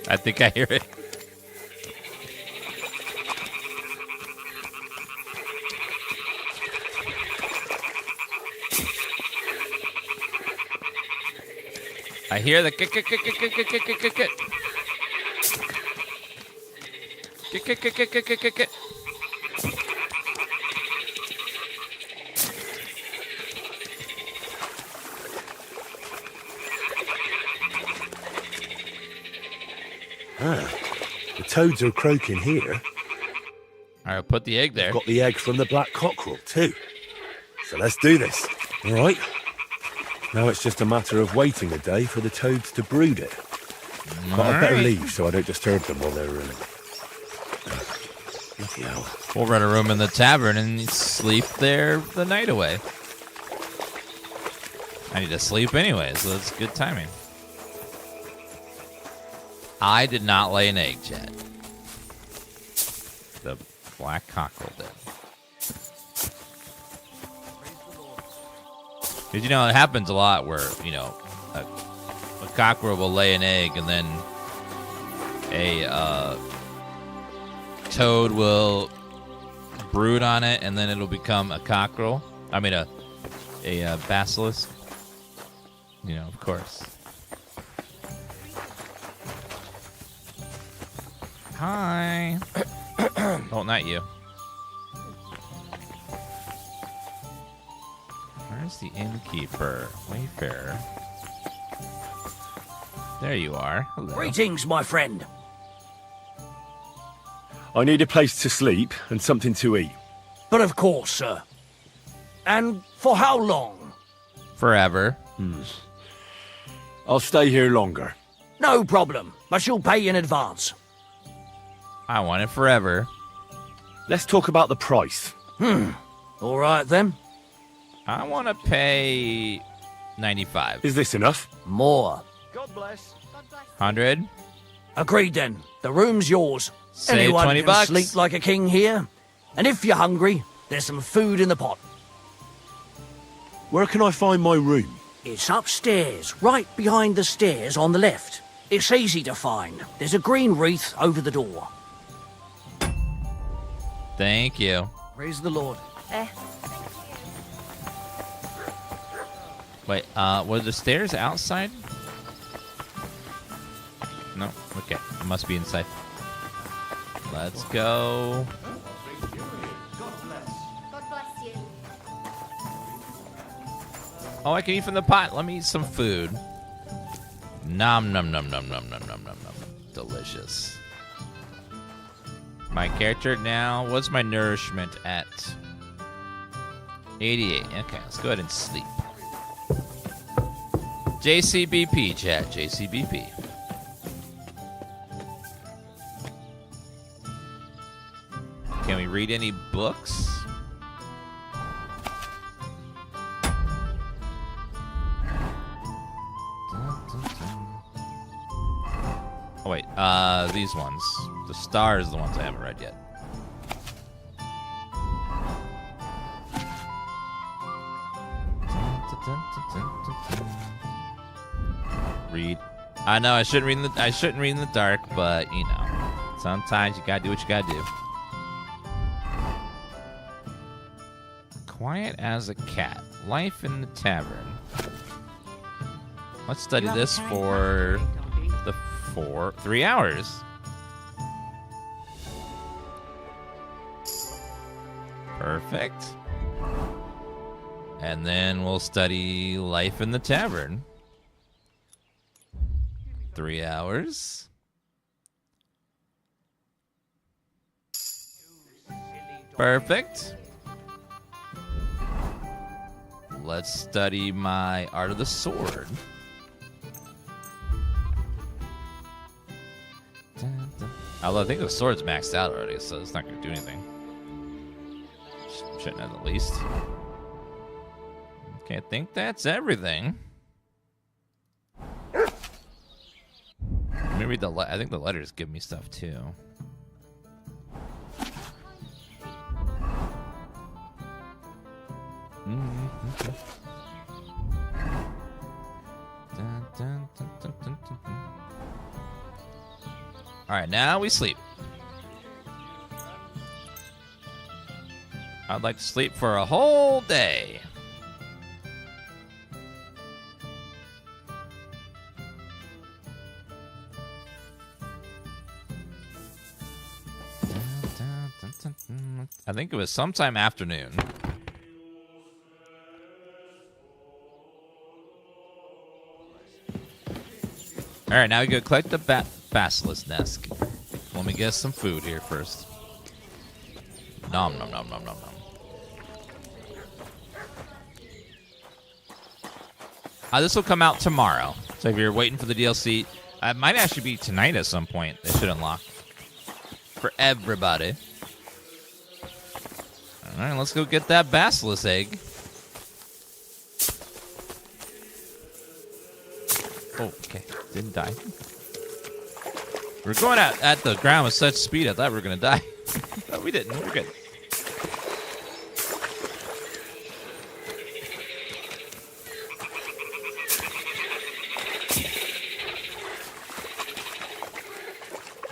I think I hear it. I hear the The toads are croaking here. All right, put the egg there. Got the egg from the black cockerel too. So let's do this. All right. Now it's just a matter of waiting a day for the toads to brood it. But I'd better leave so I don't disturb them while they're bloody hell. We'll rent a room in the tavern and sleep there the night away. I need to sleep anyway, so that's good timing. I did not lay an egg yet. The black cockerel did. Because, you know, it happens a lot where, you know, a cockerel will lay an egg and then a toad will brood on it and then it'll become a cockerel. I mean, a a basilisk. You know, of course. Hi. Oh, not you. Where's the innkeeper? Wayfarer. There you are. Hello. Greetings, my friend. I need a place to sleep and something to eat. But of course, sir. And for how long? Forever. I'll stay here longer. No problem, but you'll pay in advance. I want it forever. Let's talk about the price. All right, then. I want to pay 95. Is this enough? More. God bless. 100. Agreed, then. The room's yours. Say Anyone 20 can bucks. sleep like a king here. And if you're hungry, there's some food in the pot. Where can I find my room? It's upstairs, right behind the stairs on the left. It's easy to find. There's a green wreath over the door. Thank you. Praise the Lord. Wait, were the stairs outside? No? Okay. It must be inside. Let's go. God bless you. Oh, I can eat from the pot. Let me eat some food. Nom nom nom nom nom nom nom nom nom. Delicious. My character now, what's my nourishment at? 88. Okay, let's go ahead and sleep. JCBP, chat. JCBP. Can we read any books? Oh, wait. These ones. The stars are the ones I haven't read yet. Read. I know I shouldn't read in the dark, but you know, sometimes you gotta do what you gotta do. Quiet as a cat. Life in the tavern. Let's study this for the 3 hours. Perfect. And then we'll study life in the tavern. 3 hours. Perfect. Let's study my art of the sword. Although I think the sword's maxed out already, so it's not going to do anything. Shouldn't have, at least. Okay, I think that's everything. Let me read the I think the letters give me stuff too. Alright, now we sleep. I'd like to sleep for a whole day. I think it was sometime afternoon. All right, now we go collect the basilisk nest. Let me get some food here first. Nom nom nom nom nom nom. This will come out tomorrow. So if you're waiting for the DLC, it might actually be tonight at some point. They should unlock for everybody. All right, let's go get that basilisk egg. Oh, okay. Didn't die. We're going at the ground with such speed, I thought we were going to die. But we didn't. We're good.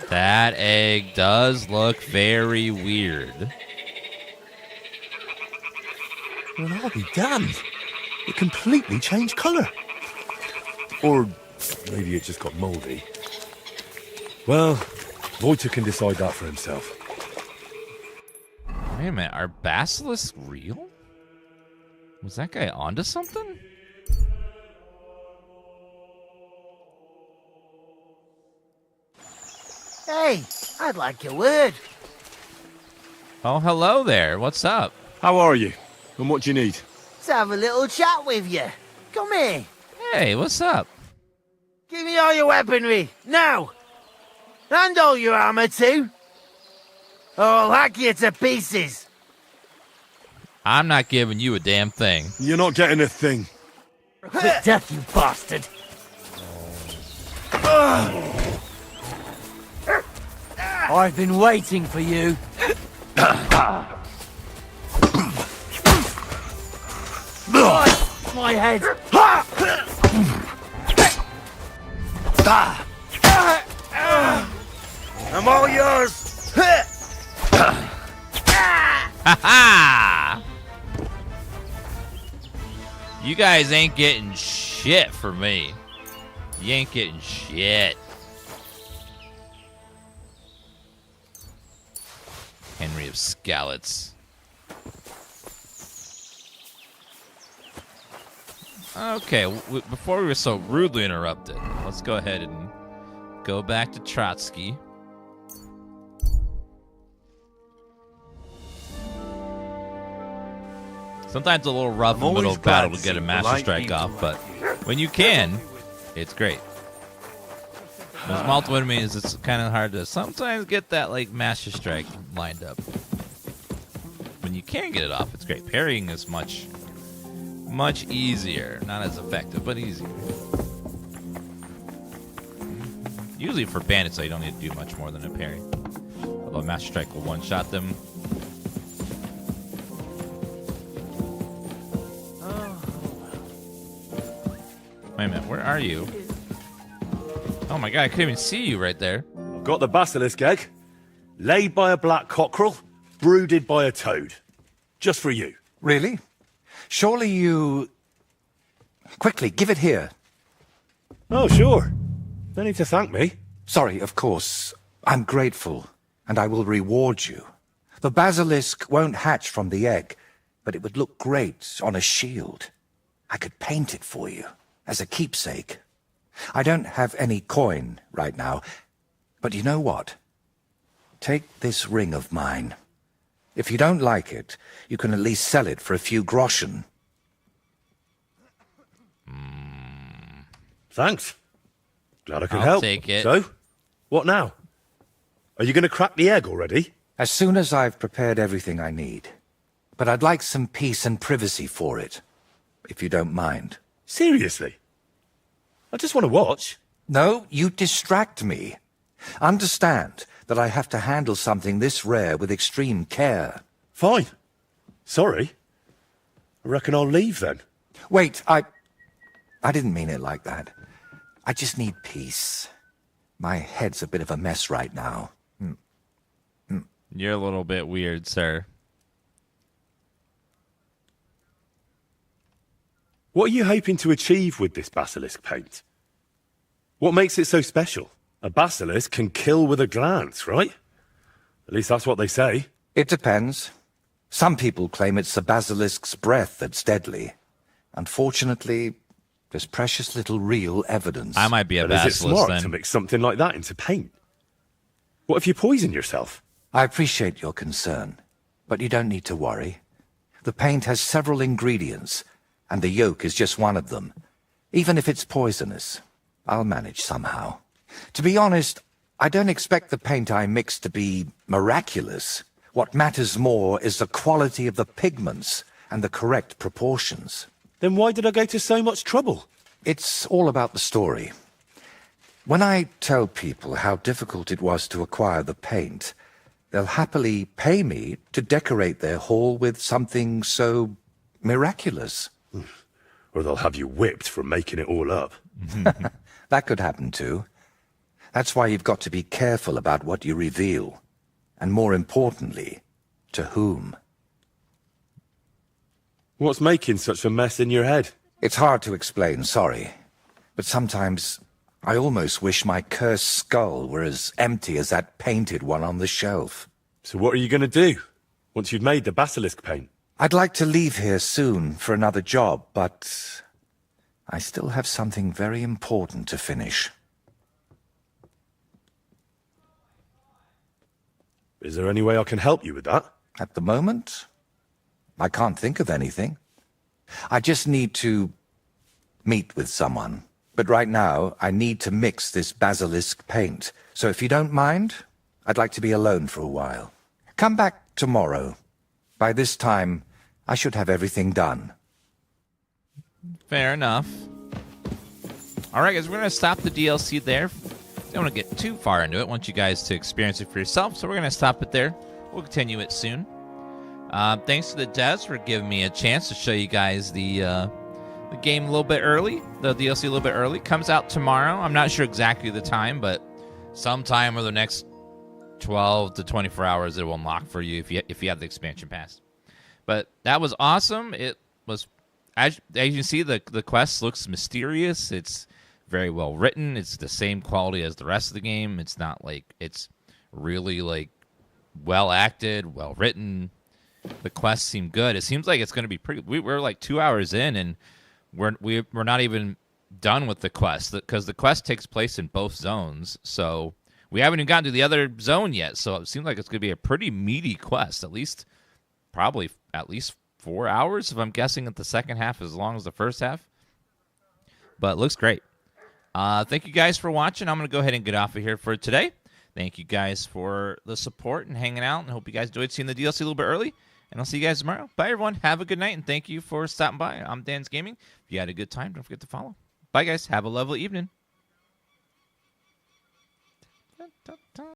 That egg does look very weird. Well, I'll be damned. It completely changed colour. Or maybe it just got mouldy. Well, Voyta can decide that for himself. Wait a minute, are basilisks real? Was that guy onto something? Hey, I'd like a word. Oh, hello there. What's up? How are you? And what do you need? Let's have a little chat with you. Come here. Hey, what's up? Give me all your weaponry, now! And all your armor, too! Or I'll hack you to pieces! I'm not giving you a damn thing. You're not getting a thing. Quick death, you bastard! I've been waiting for you. My head! I'm all yours! Ha ha! You guys ain't getting shit for me. You ain't getting shit. Henry of Skallets. Okay, before we were so rudely interrupted, let's go ahead and go back to Trotsky. Sometimes a little rough in the middle of battle to get a master strike off, but when you can, it's great. There's multiple enemies, it's kind of hard to sometimes get that like master strike lined up. When you can get it off, it's great. Parrying is much easier. Not as effective, but easier. Usually for bandits, you don't need to do much more than a parry. Although master strike will one-shot them. Wait a minute, where are you? Oh my god, I couldn't even see you right there. I've got the basilisk egg, laid by a black cockerel, brooded by a toad. Just for you. Really? Surely you... Quickly, give it here. Oh, sure. No need to thank me. Sorry, of course. I'm grateful, and I will reward you. The basilisk won't hatch from the egg, but it would look great on a shield. I could paint it for you, as a keepsake. I don't have any coin right now, but you know what? Take this ring of mine. If you don't like it, you can at least sell it for a few groschen. Thanks. Glad I could I'll help. take it. So, what now? Are you going to crack the egg already? As soon as I've prepared everything I need. But I'd like some peace and privacy for it, if you don't mind. Seriously? I just want to watch. No, you distract me. Understand that I have to handle something this rare with extreme care. Fine. Sorry. I reckon I'll leave then. Wait, I didn't mean it like that. I just need peace. My head's a bit of a mess right now. You're a little bit weird, sir. What are you hoping to achieve with this basilisk paint? What makes it so special? A basilisk can kill with a glance, right? At least that's what they say. It depends. Some people claim it's the basilisk's breath that's deadly. Unfortunately, there's precious little real evidence. I might be a But is it basilisk smart then. to mix something like that into paint? What if you poison yourself? I appreciate your concern, but you don't need to worry. The paint has several ingredients, and the yolk is just one of them. Even if it's poisonous, I'll manage somehow. To be honest, I don't expect the paint I mix to be miraculous. What matters more is the quality of the pigments and the correct proportions. Then why did I go to so much trouble? It's all about the story. When I tell people how difficult it was to acquire the paint, they'll happily pay me to decorate their hall with something so miraculous. Or they'll have you whipped for making it all up. That could happen too. That's why you've got to be careful about what you reveal. And more importantly, to whom. What's making such a mess in your head? It's hard to explain, sorry. But sometimes I almost wish my cursed skull were as empty as that painted one on the shelf. So what are you going to do once you've made the basilisk paint? I'd like to leave here soon for another job, but I still have something very important to finish. Is there any way I can help you with that? At the moment, I can't think of anything. I just need to meet with someone. But right now, I need to mix this basilisk paint. So if you don't mind, I'd like to be alone for a while. Come back tomorrow. By this time, I should have everything done. Fair enough. All right, guys, we're going to stop the DLC there. Don't want to get too far into it. I want you guys to experience it for yourself, so we're going to stop it there. We'll continue it soon. Thanks to the devs for giving me a chance to show you guys the game a little bit early, the DLC a little bit early. Comes out tomorrow. I'm not sure exactly the time, but sometime over the next 12 to 24 hours it will unlock for you if you have the expansion pass. But that was awesome. It was, as you can see, the quest looks mysterious. It's very well written. It's the same quality as the rest of the game. It's not like, it's really like well acted, well written. The quests seem good. It seems like it's going to be pretty. We're like 2 hours in, and we're not even done with the quest because the quest takes place in both zones. So we haven't even gotten to the other zone yet. So it seems like it's going to be a pretty meaty quest. Probably at least 4 hours, if I'm guessing at the second half, as long as the first half. But it looks great. Thank you guys for watching. I'm going to go ahead and get off of here for today. Thank you guys for the support and hanging out, and hope you guys enjoyed seeing the DLC a little bit early. And I'll see you guys tomorrow. Bye, everyone. Have a good night, and thank you for stopping by. I'm DansGaming. If you had a good time, don't forget to follow. Bye, guys. Have a lovely evening.